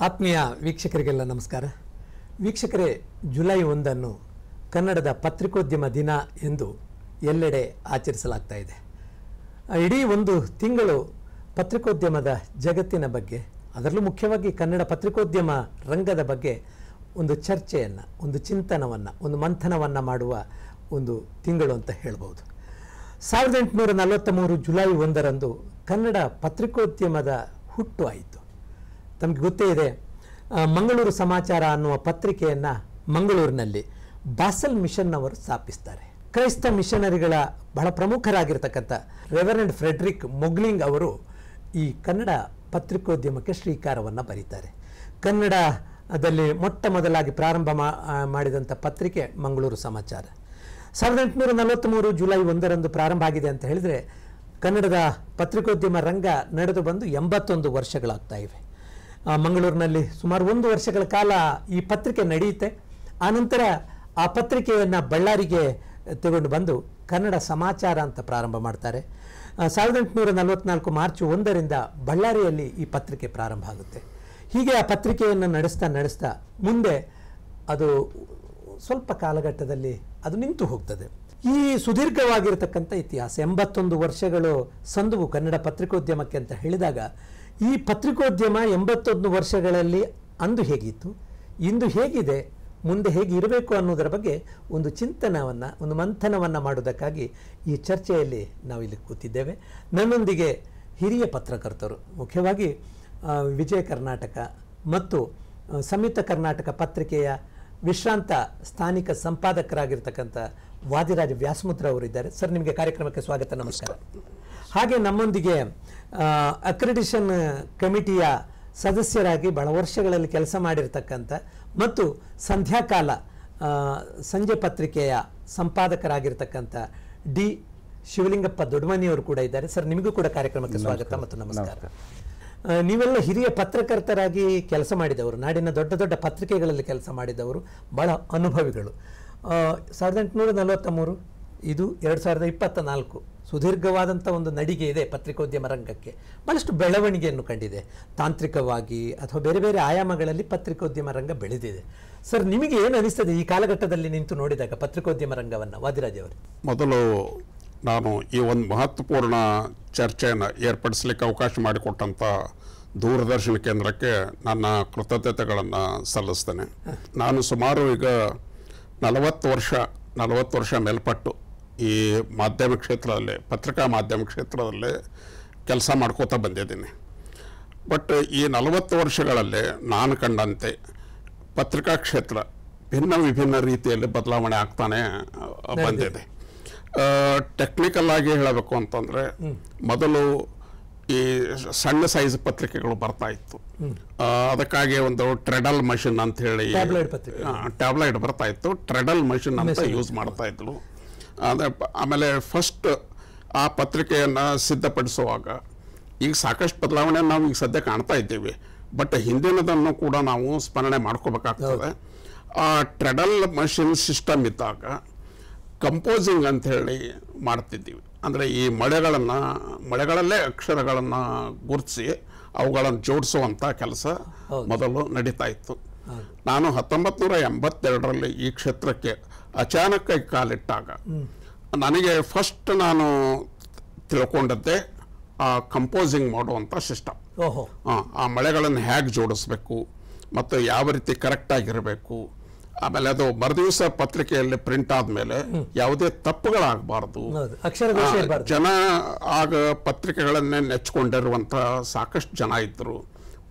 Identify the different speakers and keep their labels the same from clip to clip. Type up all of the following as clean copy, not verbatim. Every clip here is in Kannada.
Speaker 1: ಆತ್ಮೀಯ ವೀಕ್ಷಕರಿಗೆಲ್ಲ ನಮಸ್ಕಾರ. ವೀಕ್ಷಕರೇ, ಜುಲೈ 1 ಕನ್ನಡದ ಪತ್ರಿಕೋದ್ಯಮ ದಿನ ಎಂದು ಎಲ್ಲೆಡೆ ಆಚರಿಸಲಾಗ್ತಾ ಇದೆ. ಇಡೀ ಒಂದು ತಿಂಗಳು ಪತ್ರಿಕೋದ್ಯಮದ ಜಗತ್ತಿನ ಬಗ್ಗೆ, ಅದರಲ್ಲೂ ಮುಖ್ಯವಾಗಿ ಕನ್ನಡ ಪತ್ರಿಕೋದ್ಯಮ ರಂಗದ ಬಗ್ಗೆ ಒಂದು ಚರ್ಚೆಯನ್ನು, ಒಂದು ಚಿಂತನವನ್ನು, ಒಂದು ಮಂಥನವನ್ನು ಮಾಡುವ ಒಂದು ತಿಂಗಳು ಅಂತ ಹೇಳ್ಬೋದು. 1843 ಜುಲೈ 1 ಕನ್ನಡ ಪತ್ರಿಕೋದ್ಯಮದ ಹುಟ್ಟು ಆಯಿತು. ತಮಗೆ ಗೊತ್ತೇ ಇದೆ, ಮಂಗಳೂರು ಸಮಾಚಾರ ಅನ್ನುವ ಪತ್ರಿಕೆಯನ್ನು ಮಂಗಳೂರಿನಲ್ಲಿ ಬಾಸಲ್ ಮಿಷನ್ ಅವರು ಸ್ಥಾಪಿಸ್ತಾರೆ. ಕ್ರೈಸ್ತ ಮಿಷನರಿಗಳ ಬಹಳ ಪ್ರಮುಖರಾಗಿರ್ತಕ್ಕಂಥ ರೆವರೆಂಡ್ ಫ್ರೆಡ್ರಿಕ್ ಮೊಗ್ಲಿಂಗ್ ಅವರು ಈ ಕನ್ನಡ ಪತ್ರಿಕೋದ್ಯಮಕ್ಕೆ ಶ್ರೀಕಾರವನ್ನು ಬರೀತಾರೆ. ಕನ್ನಡದಲ್ಲಿ ಮೊಟ್ಟ ಮೊದಲಾಗಿ ಪ್ರಾರಂಭ ಮಾಡಿದಂಥ ಪತ್ರಿಕೆ ಮಂಗಳೂರು ಸಮಾಚಾರ. 1843 ಜುಲೈ 1 ಪ್ರಾರಂಭ ಆಗಿದೆ ಅಂತ ಹೇಳಿದರೆ ಕನ್ನಡದ ಪತ್ರಿಕೋದ್ಯಮ ರಂಗ ನಡೆದು ಬಂದು 81 ವರ್ಷಗಳಾಗ್ತಾ ಇವೆ. ಮಂಗಳೂರಿನಲ್ಲಿ ಸುಮಾರು 1 ವರ್ಷಗಳ ಕಾಲ ಈ ಪತ್ರಿಕೆ ನಡೆಯುತ್ತೆ. ಆನಂತರ ಆ ಪತ್ರಿಕೆಯನ್ನು ಬಳ್ಳಾರಿಗೆ ತಗೊಂಡು ಬಂದು ಕನ್ನಡ ಸಮಾಚಾರ ಅಂತ ಪ್ರಾರಂಭ ಮಾಡ್ತಾರೆ. 1844 ಮಾರ್ಚ್ 1 ಬಳ್ಳಾರಿಯಲ್ಲಿ ಈ ಪತ್ರಿಕೆ ಪ್ರಾರಂಭ ಆಗುತ್ತೆ. ಹೀಗೆ ಆ ಪತ್ರಿಕೆಯನ್ನು ನಡೆಸ್ತಾ ಮುಂದೆ ಅದು ಸ್ವಲ್ಪ ಕಾಲಘಟ್ಟದಲ್ಲಿ ಅದು ನಿಂತು ಹೋಗ್ತದೆ. ಈ ಸುದೀರ್ಘವಾಗಿರತಕ್ಕಂಥ ಇತಿಹಾಸ 81 ವರ್ಷಗಳು ಸಂದುವು ಕನ್ನಡ ಪತ್ರಿಕೋದ್ಯಮಕ್ಕೆ ಅಂತ ಹೇಳಿದಾಗ, ಈ ಪತ್ರಿಕೋದ್ಯಮ 81 ವರ್ಷಗಳಲ್ಲಿ ಅಂದು ಹೇಗಿತ್ತು, ಇಂದು ಹೇಗಿದೆ, ಮುಂದೆ ಹೇಗೆ ಇರಬೇಕು ಅನ್ನೋದರ ಬಗ್ಗೆ ಒಂದು ಚಿಂತನವನ್ನು, ಒಂದು ಮಂಥನವನ್ನು ಮಾಡೋದಕ್ಕಾಗಿ ಈ ಚರ್ಚೆಯಲ್ಲಿ ನಾವಿಲ್ಲಿ ಕೂತಿದ್ದೇವೆ. ನನ್ನೊಂದಿಗೆ ಹಿರಿಯ ಪತ್ರಕರ್ತರು, ಮುಖ್ಯವಾಗಿ ವಿಜಯ ಕರ್ನಾಟಕ ಮತ್ತು ಸಂಯುಕ್ತ ಕರ್ನಾಟಕ ಪತ್ರಿಕೆಯ ವಿಶ್ರಾಂತ ಸ್ಥಾನಿಕ ಸಂಪಾದಕರಾಗಿರ್ತಕ್ಕಂಥ ವಾದಿರಾಜ ವ್ಯಾಸಮುದ್ರ ಅವರಿದ್ದಾರೆ. ಸರ್, ನಿಮಗೆ ಕಾರ್ಯಕ್ರಮಕ್ಕೆ ಸ್ವಾಗತ, ನಮಸ್ಕಾರ. ಹಾಗೆ ನಮ್ಮೊಂದಿಗೆ ಅಕ್ರೆಡಿಷನ್ ಕಮಿಟಿಯ ಸದಸ್ಯರಾಗಿ ಬಹಳ ವರ್ಷಗಳಲ್ಲಿ ಕೆಲಸ ಮಾಡಿರ್ತಕ್ಕಂಥ ಮತ್ತು ಸಂಧ್ಯಾಕಾಲ ಸಂಜೆ ಪತ್ರಿಕೆಯ ಸಂಪಾದಕರಾಗಿರ್ತಕ್ಕಂಥ ಡಿ ಶಿವಲಿಂಗಪ್ಪ ದೊಡ್ಡಮನಿಯವರು ಕೂಡ ಇದ್ದಾರೆ. ಸರ್, ನಿಮಗೂ ಕೂಡ ಕಾರ್ಯಕ್ರಮಕ್ಕೆ ಸ್ವಾಗತ ಮತ್ತು ನಮಸ್ಕಾರ. ನೀವೆಲ್ಲ ಹಿರಿಯ ಪತ್ರಕರ್ತರಾಗಿ ಕೆಲಸ ಮಾಡಿದವರು, ನಾಡಿನ ದೊಡ್ಡ ದೊಡ್ಡ ಪತ್ರಿಕೆಗಳಲ್ಲಿ ಕೆಲಸ ಮಾಡಿದವರು, ಬಹಳ ಅನುಭವಿಗಳು. 1843 ಇದು 2024 ಸುದೀರ್ಘವಾದಂಥ ಒಂದು ನಡಿಗೆ ಇದೆ ಪತ್ರಿಕೋದ್ಯಮ ರಂಗಕ್ಕೆ. ಭಾಳಷ್ಟು ಬೆಳವಣಿಗೆಯನ್ನು ಕಂಡಿದೆ. ತಾಂತ್ರಿಕವಾಗಿ ಅಥವಾ ಬೇರೆ ಬೇರೆ ಆಯಾಮಗಳಲ್ಲಿ ಪತ್ರಿಕೋದ್ಯಮ ರಂಗ ಬೆಳೆದಿದೆ. ಸರ್, ನಿಮಗೆ ಏನು ಅನಿಸ್ತದೆ ಈ ಕಾಲಘಟ್ಟದಲ್ಲಿ ನಿಂತು ನೋಡಿದಾಗ ಪತ್ರಿಕೋದ್ಯಮ ರಂಗವನ್ನು? ವಾದಿರಾಜ್ ಅವರು,
Speaker 2: ಮೊದಲು ನಾನು ಈ ಒಂದು ಮಹತ್ವಪೂರ್ಣ ಚರ್ಚೆಯನ್ನು ಏರ್ಪಡಿಸಲಿಕ್ಕೆ ಅವಕಾಶ ಮಾಡಿಕೊಟ್ಟಂಥ ದೂರದರ್ಶನ ಕೇಂದ್ರಕ್ಕೆ ನನ್ನ ಕೃತಜ್ಞತೆಗಳನ್ನು ಸಲ್ಲಿಸ್ತೇನೆ. ನಾನು ಸುಮಾರು ಈಗ 40 ವರ್ಷ ಮೇಲ್ಪಟ್ಟು ಈ ಮಾಧ್ಯಮ ಕ್ಷೇತ್ರದಲ್ಲಿ, ಪತ್ರಿಕಾ ಮಾಧ್ಯಮ ಕ್ಷೇತ್ರದಲ್ಲಿ ಕೆಲಸ ಮಾಡ್ಕೋತಾ ಬಂದಿದ್ದೀನಿ. ಬಟ್ ಈ 40 ವರ್ಷಗಳಲ್ಲಿ ನಾನು ಕಂಡಂತೆ ಪತ್ರಿಕಾ ಕ್ಷೇತ್ರ ವಿಭಿನ್ನ ರೀತಿಯಲ್ಲಿ ಬದಲಾವಣೆ ಆಗ್ತಾನೆ ಬಂದಿದೆ. ಟೆಕ್ನಿಕಲ್ ಆಗಿ ಹೇಳಬೇಕು ಅಂತಂದರೆ, ಮೊದಲು ಈ ಸಣ್ಣ ಸೈಜ್ ಪತ್ರಿಕೆಗಳು ಬರ್ತಾ ಇತ್ತು. ಅದಕ್ಕಾಗಿ ಒಂದು ಟ್ರೆಡಲ್ ಮಷಿನ್ ಅಂತ ಹೇಳಿ ಟ್ಯಾಬ್ಲಾಯ್ಡ್ ಬರ್ತಾ ಇತ್ತು. ಟ್ರೆಡಲ್ ಮಷಿನ್ ಅಂತ ಯೂಸ್ ಮಾಡ್ತಾ ಇದ್ರು. ಆಮೇಲೆ ಫಸ್ಟ್ ಆ ಪತ್ರಿಕೆಯನ್ನು ಸಿದ್ಧಪಡಿಸುವಾಗ ಈಗ ಸಾಕಷ್ಟು ಬದಲಾವಣೆ ನಾವು ಈಗ ಸದ್ಯ ಕಾಣ್ತಾ ಇದ್ದೀವಿ. ಬಟ್ ಹಿಂದಿನದನ್ನು ಕೂಡ ನಾವು ಸ್ಮರಣೆ ಮಾಡ್ಕೋಬೇಕಾಗ್ತದೆ. ಆ ಟ್ರೆಡಲ್ ಮಷಿನ್ ಸಿಸ್ಟಮ್ ಇದ್ದಾಗ ಕಂಪೋಸಿಂಗ್ ಅಂತ ಹೇಳಿ ಮಾಡ್ತಿದ್ದೀವಿ. ಅಂದರೆ ಈ ಮಳೆಗಳಲ್ಲೇ ಅಕ್ಷರಗಳನ್ನು ಗುರುತಿಸಿ ಅವುಗಳನ್ನು ಜೋಡಿಸುವಂಥ ಕೆಲಸ ಮೊದಲು ನಡೀತಾ ಇತ್ತು. ನಾನು 1982 ಈ ಕ್ಷೇತ್ರಕ್ಕೆ ಅಚಾನಕ್ಕಾಗಿ ಕಾಲಿಟ್ಟಾಗ ನನಗೆ ಫಸ್ಟ್ ನಾನು ತಿಳ್ಕೊಂಡದ್ದೇ ಆ ಕಂಪೋಸಿಂಗ್ ಮಾಡುವಂಥ ಸಿಸ್ಟಮ್. ಆ ಮಳೆಗಳನ್ನು ಹೇಗೆ ಜೋಡಿಸ್ಬೇಕು ಮತ್ತು ಯಾವ ರೀತಿ ಕರೆಕ್ಟಾಗಿರಬೇಕು. ಆಮೇಲೆ ಅದು ಮರುದಿವಸ ಪತ್ರಿಕೆಯಲ್ಲಿ ಪ್ರಿಂಟ್ ಆದಮೇಲೆ ಯಾವುದೇ ತಪ್ಪುಗಳಾಗಬಾರ್ದು. ಜನ ಆಗ ಪತ್ರಿಕೆಗಳನ್ನೇ ನೆಚ್ಕೊಂಡಿರುವಂಥ ಸಾಕಷ್ಟು ಜನ ಇದ್ದರು.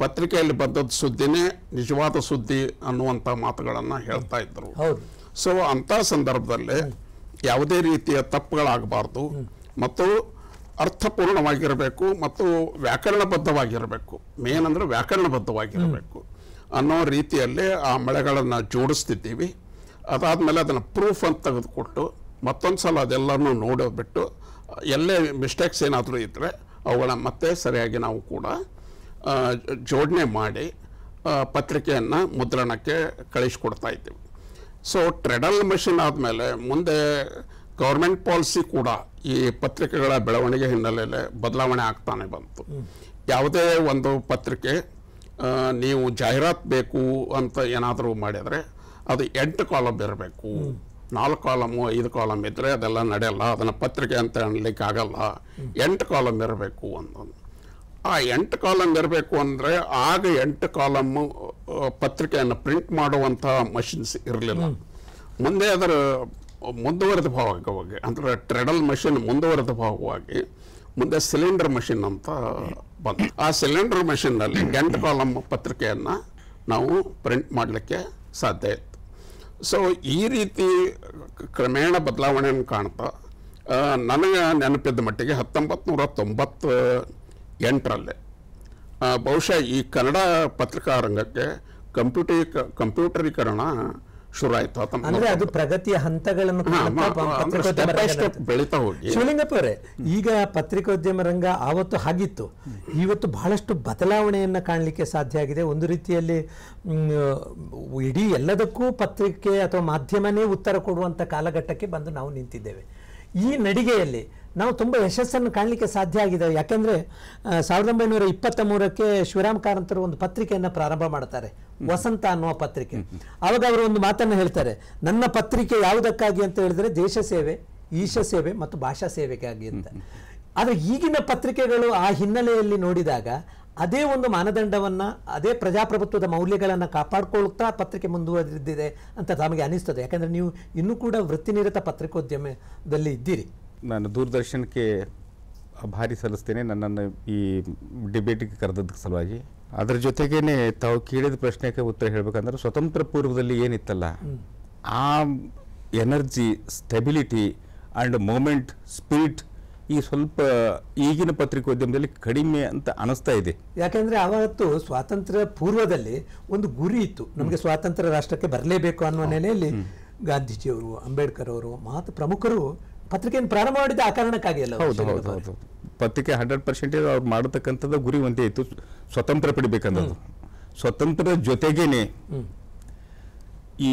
Speaker 2: ಪತ್ರಿಕೆಯಲ್ಲಿ ಬಂದದ್ದು ಸುದ್ದಿನೇ ನಿಜವಾದ ಸುದ್ದಿ ಅನ್ನುವಂಥ ಮಾತುಗಳನ್ನು ಹೇಳ್ತಾ ಇದ್ರು. ಸೊ ಅಂಥ ಸಂದರ್ಭದಲ್ಲಿ ಯಾವುದೇ ರೀತಿಯ ತಪ್ಪುಗಳಾಗಬಾರ್ದು ಮತ್ತು ಅರ್ಥಪೂರ್ಣವಾಗಿರಬೇಕು ಮತ್ತು ವ್ಯಾಕರಣಬದ್ಧವಾಗಿರಬೇಕು. ಮೇನ್ ಅಂದರೆ ವ್ಯಾಕರಣಬದ್ಧವಾಗಿರಬೇಕು ಅನ್ನೋ ರೀತಿಯಲ್ಲಿ ಆ ಮಳೆಗಳನ್ನು ಜೋಡಿಸ್ತಿದ್ದೀವಿ. ಅದಾದಮೇಲೆ ಅದನ್ನು ಪ್ರೂಫ್ ಅಂತ ತೆಗೆದುಕೊಟ್ಟು ಮತ್ತೊಂದು ಸಲ ಅದೆಲ್ಲನೂ ನೋಡೋಬಿಟ್ಟು ಎಲ್ಲೇ ಮಿಸ್ಟೇಕ್ಸ್ ಏನಾದರೂ ಇದ್ದರೆ ಅವುಗಳನ್ನ ಮತ್ತೆ ಸರಿಯಾಗಿ ನಾವು ಕೂಡ ಜೋಡಣೆ ಮಾಡಿ ಪತ್ರಿಕೆಯನ್ನು ಮುದ್ರಣಕ್ಕೆ ಕಳಿಸ್ಕೊಡ್ತಾ ಇದ್ದೀವಿ. ಸೊ ಟ್ರೆಡಲ್ ಮಷಿನ್ ಆದಮೇಲೆ ಮುಂದೆ ಗೌರ್ಮೆಂಟ್ ಪಾಲಿಸಿ ಕೂಡ ಈ ಪತ್ರಿಕೆಗಳ ಬೆಳವಣಿಗೆ ಹಿನ್ನೆಲೆಯಲ್ಲಿ ಬದಲಾವಣೆ ಆಗ್ತಾನೆ ಬಂತು. ಯಾವುದೇ ಒಂದು ಪತ್ರಿಕೆ ನೀವು ಜಾಹೀರಾತು ಬೇಕು ಅಂತ ಏನಾದರೂ ಮಾಡಿದರೆ ಅದು 8 ಕಾಲಮ್ ಇರಬೇಕು. 4 ಕಾಲಮು 5 ಕಾಲಮ್ ಇದ್ದರೆ ಅದೆಲ್ಲ ನಡೆಯಲ್ಲ, ಅದನ್ನು ಪತ್ರಿಕೆ ಅಂತ ಅನ್ಲಿಕ್ಕೆ ಆಗಲ್ಲ. 8 ಕಾಲಮ್ ಇರಬೇಕು ಅಂತ. ಆ 8 ಕಾಲಮ್ ಇರಬೇಕು ಅಂದರೆ ಆಗ 8 ಕಾಲಮ್ಮು ಪತ್ರಿಕೆಯನ್ನು ಪ್ರಿಂಟ್ ಮಾಡುವಂಥ ಮಷಿನ್ಸ್ ಇರಲಿಲ್ಲ. ಮುಂದೆ ಅದರ ಮುಂದುವರೆದ ಭಾಗವಾಗಿ ಅಂದರೆ ಟ್ರೆಡಲ್ ಮಷಿನ್ ಮುಂದುವರೆದ ಭಾಗವಾಗಿ ಮುಂದೆ ಸಿಲಿಂಡರ್ ಮಷಿನ್ ಅಂತ ಬಂತು. ಆ ಸಿಲಿಂಡರ್ ಮಷಿನ್ನಲ್ಲಿ 8 ಕಾಲಮ್ ಪತ್ರಿಕೆಯನ್ನು ನಾವು ಪ್ರಿಂಟ್ ಮಾಡಲಿಕ್ಕೆ ಸಾಧ್ಯ ಇತ್ತು. ಸೊ ಈ ರೀತಿ ಕ್ರಮೇಣ ಬದಲಾವಣೆಯನ್ನು ಕಾಣ್ತಾ ನನಗೆ ನೆನಪಿದ್ದ ಮಟ್ಟಿಗೆ 1998ರಲ್ಲಿ ಬಹುಶಃ ಈ ಕನ್ನಡ ಪತ್ರಿಕಾ ರಂಗಕ್ಕೆ ಕಂಪ್ಯೂಟರೀಕರಣ ಶುರು ಆಯಿತು.
Speaker 1: ಅಂದ್ರೆ ಅದು ಪ್ರಗತಿಯ ಹಂತಗಳನ್ನು
Speaker 2: ಬೆಳೀತಾ ಹೋಗಿ
Speaker 1: ಶಿವಲಿಂಗಪ್ಪ ಅವರೇ, ಈಗ ಪತ್ರಿಕೋದ್ಯಮ ರಂಗ ಆವತ್ತು ಹಾಗಿತ್ತು, ಇವತ್ತು ಬಹಳಷ್ಟು ಬದಲಾವಣೆಯನ್ನು ಕಾಣಲಿಕ್ಕೆ ಸಾಧ್ಯ ಆಗಿದೆ. ಒಂದು ರೀತಿಯಲ್ಲಿ ಇಡೀ ಎಲ್ಲದಕ್ಕೂ ಪತ್ರಿಕೆ ಅಥವಾ ಮಾಧ್ಯಮನೇ ಉತ್ತರ ಕೊಡುವಂಥ ಕಾಲಘಟ್ಟಕ್ಕೆ ಬಂದು ನಾವು ನಿಂತಿದ್ದೇವೆ. ಈ ನಡಿಗೆಯಲ್ಲಿ ನಾವು ತುಂಬ ಯಶಸ್ಸನ್ನು ಕಾಣಲಿಕ್ಕೆ ಸಾಧ್ಯ ಆಗಿದೆ. ಯಾಕೆಂದರೆ 1923ಕ್ಕೆ ಶಿವರಾಮ್ ಕಾರಂತರು ಒಂದು ಪತ್ರಿಕೆಯನ್ನು ಪ್ರಾರಂಭ ಮಾಡ್ತಾರೆ, ವಸಂತ ಅನ್ನುವ ಪತ್ರಿಕೆ. ಆವಾಗ ಅವರು ಒಂದು ಮಾತನ್ನು ಹೇಳ್ತಾರೆ, ನನ್ನ ಪತ್ರಿಕೆ ಯಾವುದಕ್ಕಾಗಿ ಅಂತ ಹೇಳಿದ್ರೆ ದೇಶ ಸೇವೆ, ಈಶ ಸೇವೆ ಮತ್ತು ಭಾಷಾ ಸೇವೆಗಾಗಿ ಅಂತ. ಆದರೆ ಈಗಿನ ಪತ್ರಿಕೆಗಳು ಆ ಹಿನ್ನೆಲೆಯಲ್ಲಿ ನೋಡಿದಾಗ ಅದೇ ಒಂದು ಮಾನದಂಡವನ್ನು, ಅದೇ ಪ್ರಜಾಪ್ರಭುತ್ವದ ಮೌಲ್ಯಗಳನ್ನು ಕಾಪಾಡಿಕೊಳ್ತಾ ಪತ್ರಿಕೆ ಮುಂದುವರೆದಿದೆ ಅಂತ ತಮಗೆ ಅನಿಸ್ತದೆ. ಯಾಕಂದರೆ ನೀವು ಇನ್ನೂ ಕೂಡ ವೃತ್ತಿನಿರತ ಪತ್ರಿಕೋದ್ಯಮದಲ್ಲಿ ಇದ್ದೀರಿ.
Speaker 3: ನಾನು ದೂರದರ್ಶನಕ್ಕೆ ಭಾರಿ ಸಲ್ಲಿಸ್ತೇನೆ ನನ್ನನ್ನು ಈ ಡಿಬೇಟಿಗೆ ಕರೆದದ್ದಕ್ಕೆ ಸಲುವಾಗಿ. ಅದರ ಜೊತೆಗೇನೆ ತಾವು ಕೇಳಿದ ಪ್ರಶ್ನೆಗೆ ಉತ್ತರ ಹೇಳಬೇಕಂದ್ರೆ ಸ್ವತಂತ್ರ ಪೂರ್ವದಲ್ಲಿ ಏನಿತ್ತಲ್ಲ ಆ energy, stability and moment, spirit ಈ ಸ್ವಲ್ಪ ಈಗಿನ ಪತ್ರಿಕೋದ್ಯಮದಲ್ಲಿ ಕಡಿಮೆ ಅಂತ ಅನಿಸ್ತಾ ಇದೆ.
Speaker 1: ಯಾಕೆಂದರೆ ಅವತ್ತು ಸ್ವಾತಂತ್ರ್ಯ ಪೂರ್ವದಲ್ಲಿ ಒಂದು ಗುರಿ ಇತ್ತು, ನಮಗೆ ಸ್ವಾತಂತ್ರ್ಯ ರಾಷ್ಟ್ರಕ್ಕೆ ಬರಲೇಬೇಕು ಅನ್ನುವ ನೆಲೆಯಲ್ಲಿ ಗಾಂಧೀಜಿಯವರು, ಅಂಬೇಡ್ಕರ್ ಅವರು ಪ್ರಮುಖರು ಪತ್ರಿಕೆಯನ್ನು ಪ್ರಾರಂಭ ಮಾಡಿದ ಆ ಕಾರಣಕ್ಕಾಗಿ ಅಲ್ಲ.
Speaker 3: ಹೌದು, ಪತ್ರಿಕೆ 100% ಅವ್ರು ಮಾಡತಕ್ಕಂಥದ್ದು ಗುರಿ ಒಂದೇ ಇತ್ತು, ಸ್ವತಂತ್ರ ಪಡಿಬೇಕನ್ನೋದು. ಸ್ವತಂತ್ರ ಜೊತೆಗೇನೆ ಈ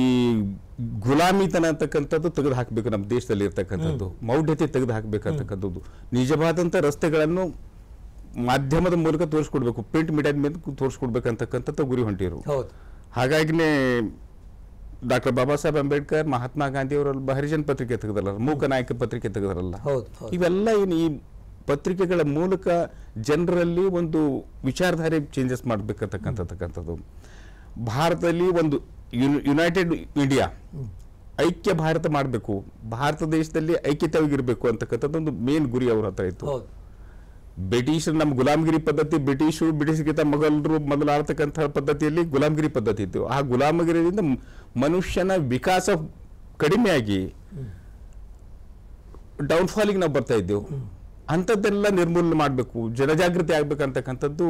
Speaker 3: ಗುಲಾಮಿತನ ಅಂತಕ್ಕಂಥದ್ದು ತೆಗೆದು ಹಾಕಬೇಕು, ನಮ್ಮ ದೇಶದಲ್ಲಿ ಇರ್ತಕ್ಕಂಥದ್ದು ಮೌಢ್ಯತೆ ತೆಗೆದು ಹಾಕಬೇಕಂತಕ್ಕಂಥದ್ದು. ನಿಜವಾದಂಥ ರಸ್ತೆಗಳನ್ನು ಮಾಧ್ಯಮದ ಮೂಲಕ ತೋರಿಸ್ಕೊಡ್ಬೇಕು, ಪ್ರಿಂಟ್ ಮೀಡಿಯಾದ ಮೇಲೆ ತೋರಿಸ್ಕೊಡ್ಬೇಕಂತಕ್ಕಂಥದ್ದು ಗುರಿ ಹೊಂಟಿರು. ಹಾಗಾಗಿನೇ ಡಾಕ್ಟರ್ ಬಾಬಾ ಸಾಹೇಬ್ ಅಂಬೇಡ್ಕರ್, ಮಹಾತ್ಮ ಗಾಂಧಿ ಅವರೆಲ್ಲ ಹರಿಜನ್ ಪತ್ರಿಕೆ ತೆಗೆದಲ್ಲ, ಮೂಕ ನಾಯಕ ಪತ್ರಿಕೆ ತೆಗೆದರಲ್ಲ. ಇವೆಲ್ಲ ಏನು ಈ ಪತ್ರಿಕೆಗಳ ಮೂಲಕ ಜನರಲ್ಲಿ ಒಂದು ವಿಚಾರಧಾರೆ ಚೇಂಜಸ್ ಮಾಡಬೇಕಂತಕ್ಕಂಥದ್ದು. ಭಾರತದಲ್ಲಿ ಒಂದು ಯುನೈಟೆಡ್ ಇಂಡಿಯಾ, ಐಕ್ಯ ಭಾರತ ಮಾಡಬೇಕು, ಭಾರತ ದೇಶದಲ್ಲಿ ಐಕ್ಯತೆಯಾಗಿರಬೇಕು ಅಂತಕ್ಕಂಥದ್ದು ಒಂದು ಮೇನ್ ಗುರಿ ಅವ್ರ ಹತ್ರ ಇತ್ತು. ಬ್ರಿಟಿಷರು ನಮ್ಮ ಗುಲಾಮಗಿರಿ ಪದ್ಧತಿ, ಬ್ರಿಟಿಷ್ಗಿಂತ ಮೊದಲಾಡ್ತಕ್ಕಂಥ ಪದ್ಧತಿಯಲ್ಲಿ ಗುಲಾಮಗಿರಿ ಪದ್ಧತಿ ಇತ್ತು. ಆ ಗುಲಾಮಗಿರಿಯಿಂದ ಮನುಷ್ಯನ ವಿಕಾಸ ಕಡಿಮೆಯಾಗಿ ಡೌನ್ಫಾಲಿಗೆ ನಾವು ಬರ್ತಾ ಇದ್ದೆವು. ಅಂಥದ್ದೆಲ್ಲ ನಿರ್ಮೂಲನೆ ಮಾಡಬೇಕು, ಜನಜಾಗೃತಿ ಆಗ್ಬೇಕಂತಕ್ಕಂಥದ್ದು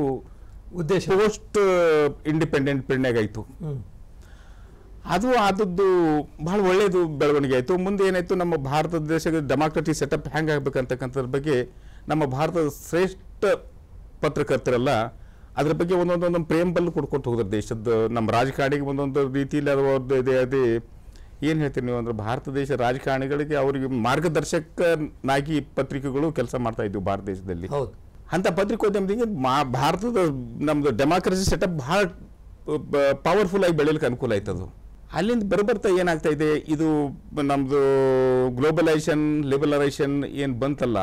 Speaker 3: ಉದ್ದೇಶ ಪೋಸ್ಟ್ ಇಂಡಿಪೆಂಡೆಂಟ್ ಪೀರಿಯಡ್ನಾಗಾಯಿತು. ಅದು ಆದದ್ದು ಬಹಳ ಒಳ್ಳೆಯದು ಬೆಳವಣಿಗೆ ಆಯಿತು. ಮುಂದೆ ಏನಾಯಿತು, ನಮ್ಮ ಭಾರತ ದೇಶದ ಡೆಮಾಕ್ರಟಿಕ್ ಸೆಟಪ್ ಹೆಂಗೆ ಆಗ್ಬೇಕಂತಕ್ಕಂಥದ್ರ ಬಗ್ಗೆ ನಮ್ಮ ಭಾರತದ ಶ್ರೇಷ್ಠ ಪತ್ರಕರ್ತರೆಲ್ಲ ಅದ್ರ ಬಗ್ಗೆ ಒಂದೊಂದು ಪ್ರೇಂಬಲ್ ಕೊಡ್ಕೊಟ್ಟು ಹೋದ್ರೆ ದೇಶದ ನಮ್ಮ ರಾಜಕಾರಣಿಗೆ ಒಂದೊಂದು ರೀತಿಯಲ್ಲಿ ಅದು ಇದೆ. ಅದೇ ಏನು ಹೇಳ್ತೀರಿ ನೀವು ಅಂದ್ರೆ ಭಾರತ ದೇಶ ರಾಜಕಾರಣಿಗಳಿಗೆ ಅವರಿಗೆ ಮಾರ್ಗದರ್ಶಕನಾಗಿ ಪತ್ರಿಕೆಗಳು ಕೆಲಸ ಮಾಡ್ತಾ ಇದ್ವು ಭಾರತ ದೇಶದಲ್ಲಿ. ಅಂಥ ಪತ್ರಿಕೋದ್ಯಮದಿಂದ ಭಾರತದ ನಮ್ಮದು ಡೆಮಾಕ್ರಸಿ ಸೆಟಪ್ ಭಾಳ ಪವರ್ಫುಲ್ ಆಗಿ ಬೆಳೆಯಲಿಕ್ಕೆ ಅನುಕೂಲ ಆಯ್ತದು. ಅಲ್ಲಿಂದ ಬರ್ತಾ ಏನಾಗ್ತಾ ಇದೆ, ಇದು ನಮ್ಮದು ಗ್ಲೋಬಲೈಸೇಷನ್, ಲಿಬರಲೈಸೇಷನ್ ಏನು ಬಂತಲ್ಲ,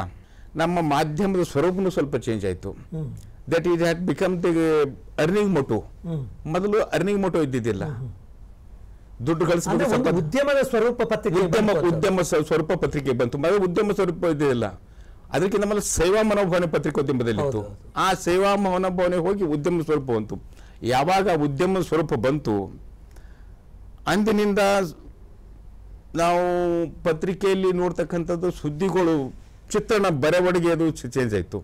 Speaker 3: ನಮ್ಮ ಮಾಧ್ಯಮದ ಸ್ವರೂಪನೂ ಸ್ವಲ್ಪ ಚೇಂಜ್ ಆಯಿತು. That is had become the earning motto. ಮೊದಲು ಅರ್ನಿಂಗ್ ಮೋಟೋ ಇದ್ದಿದ್ದಿಲ್ಲ, ದುಡ್ಡು ಗಳಿಸಬೇಕು,
Speaker 1: ಉದ್ಯಮದ ಸ್ವರೂಪ ಪತ್ರಿಕೆ,
Speaker 3: ಉದ್ಯಮ ಸ್ವರೂಪ ಪತ್ರಿಕೆ ಬಂತು. ಮೊದಲು ಉದ್ಯಮ ಸ್ವರೂಪ ಇದ್ದಿದ್ದಿಲ್ಲ, ಅದಕ್ಕೆ ನಮ್ಮಲ್ಲಿ ಸೇವಾ ಮನೋಭಾವನೆ ಪತ್ರಿಕೋದ್ಯಮದಲ್ಲಿತ್ತು. ಆ ಸೇವಾ ಮನೋಭಾವನೆ ಹೋಗಿ ಉದ್ಯಮ ಸ್ವರೂಪ ಬಂತು. ಯಾವಾಗ ಉದ್ಯಮ ಸ್ವರೂಪ ಬಂತು ಅಂದಿನಿಂದ ನಾವು ಪತ್ರಿಕೆಯಲ್ಲಿ ನೋಡ್ತಕ್ಕಂಥದ್ದು ಸುದ್ದಿಗಳು, ಚಿತ್ರಣ, ಬರವಣಿಗೆ ಅದು ಚೇಂಜ್ ಆಯಿತು.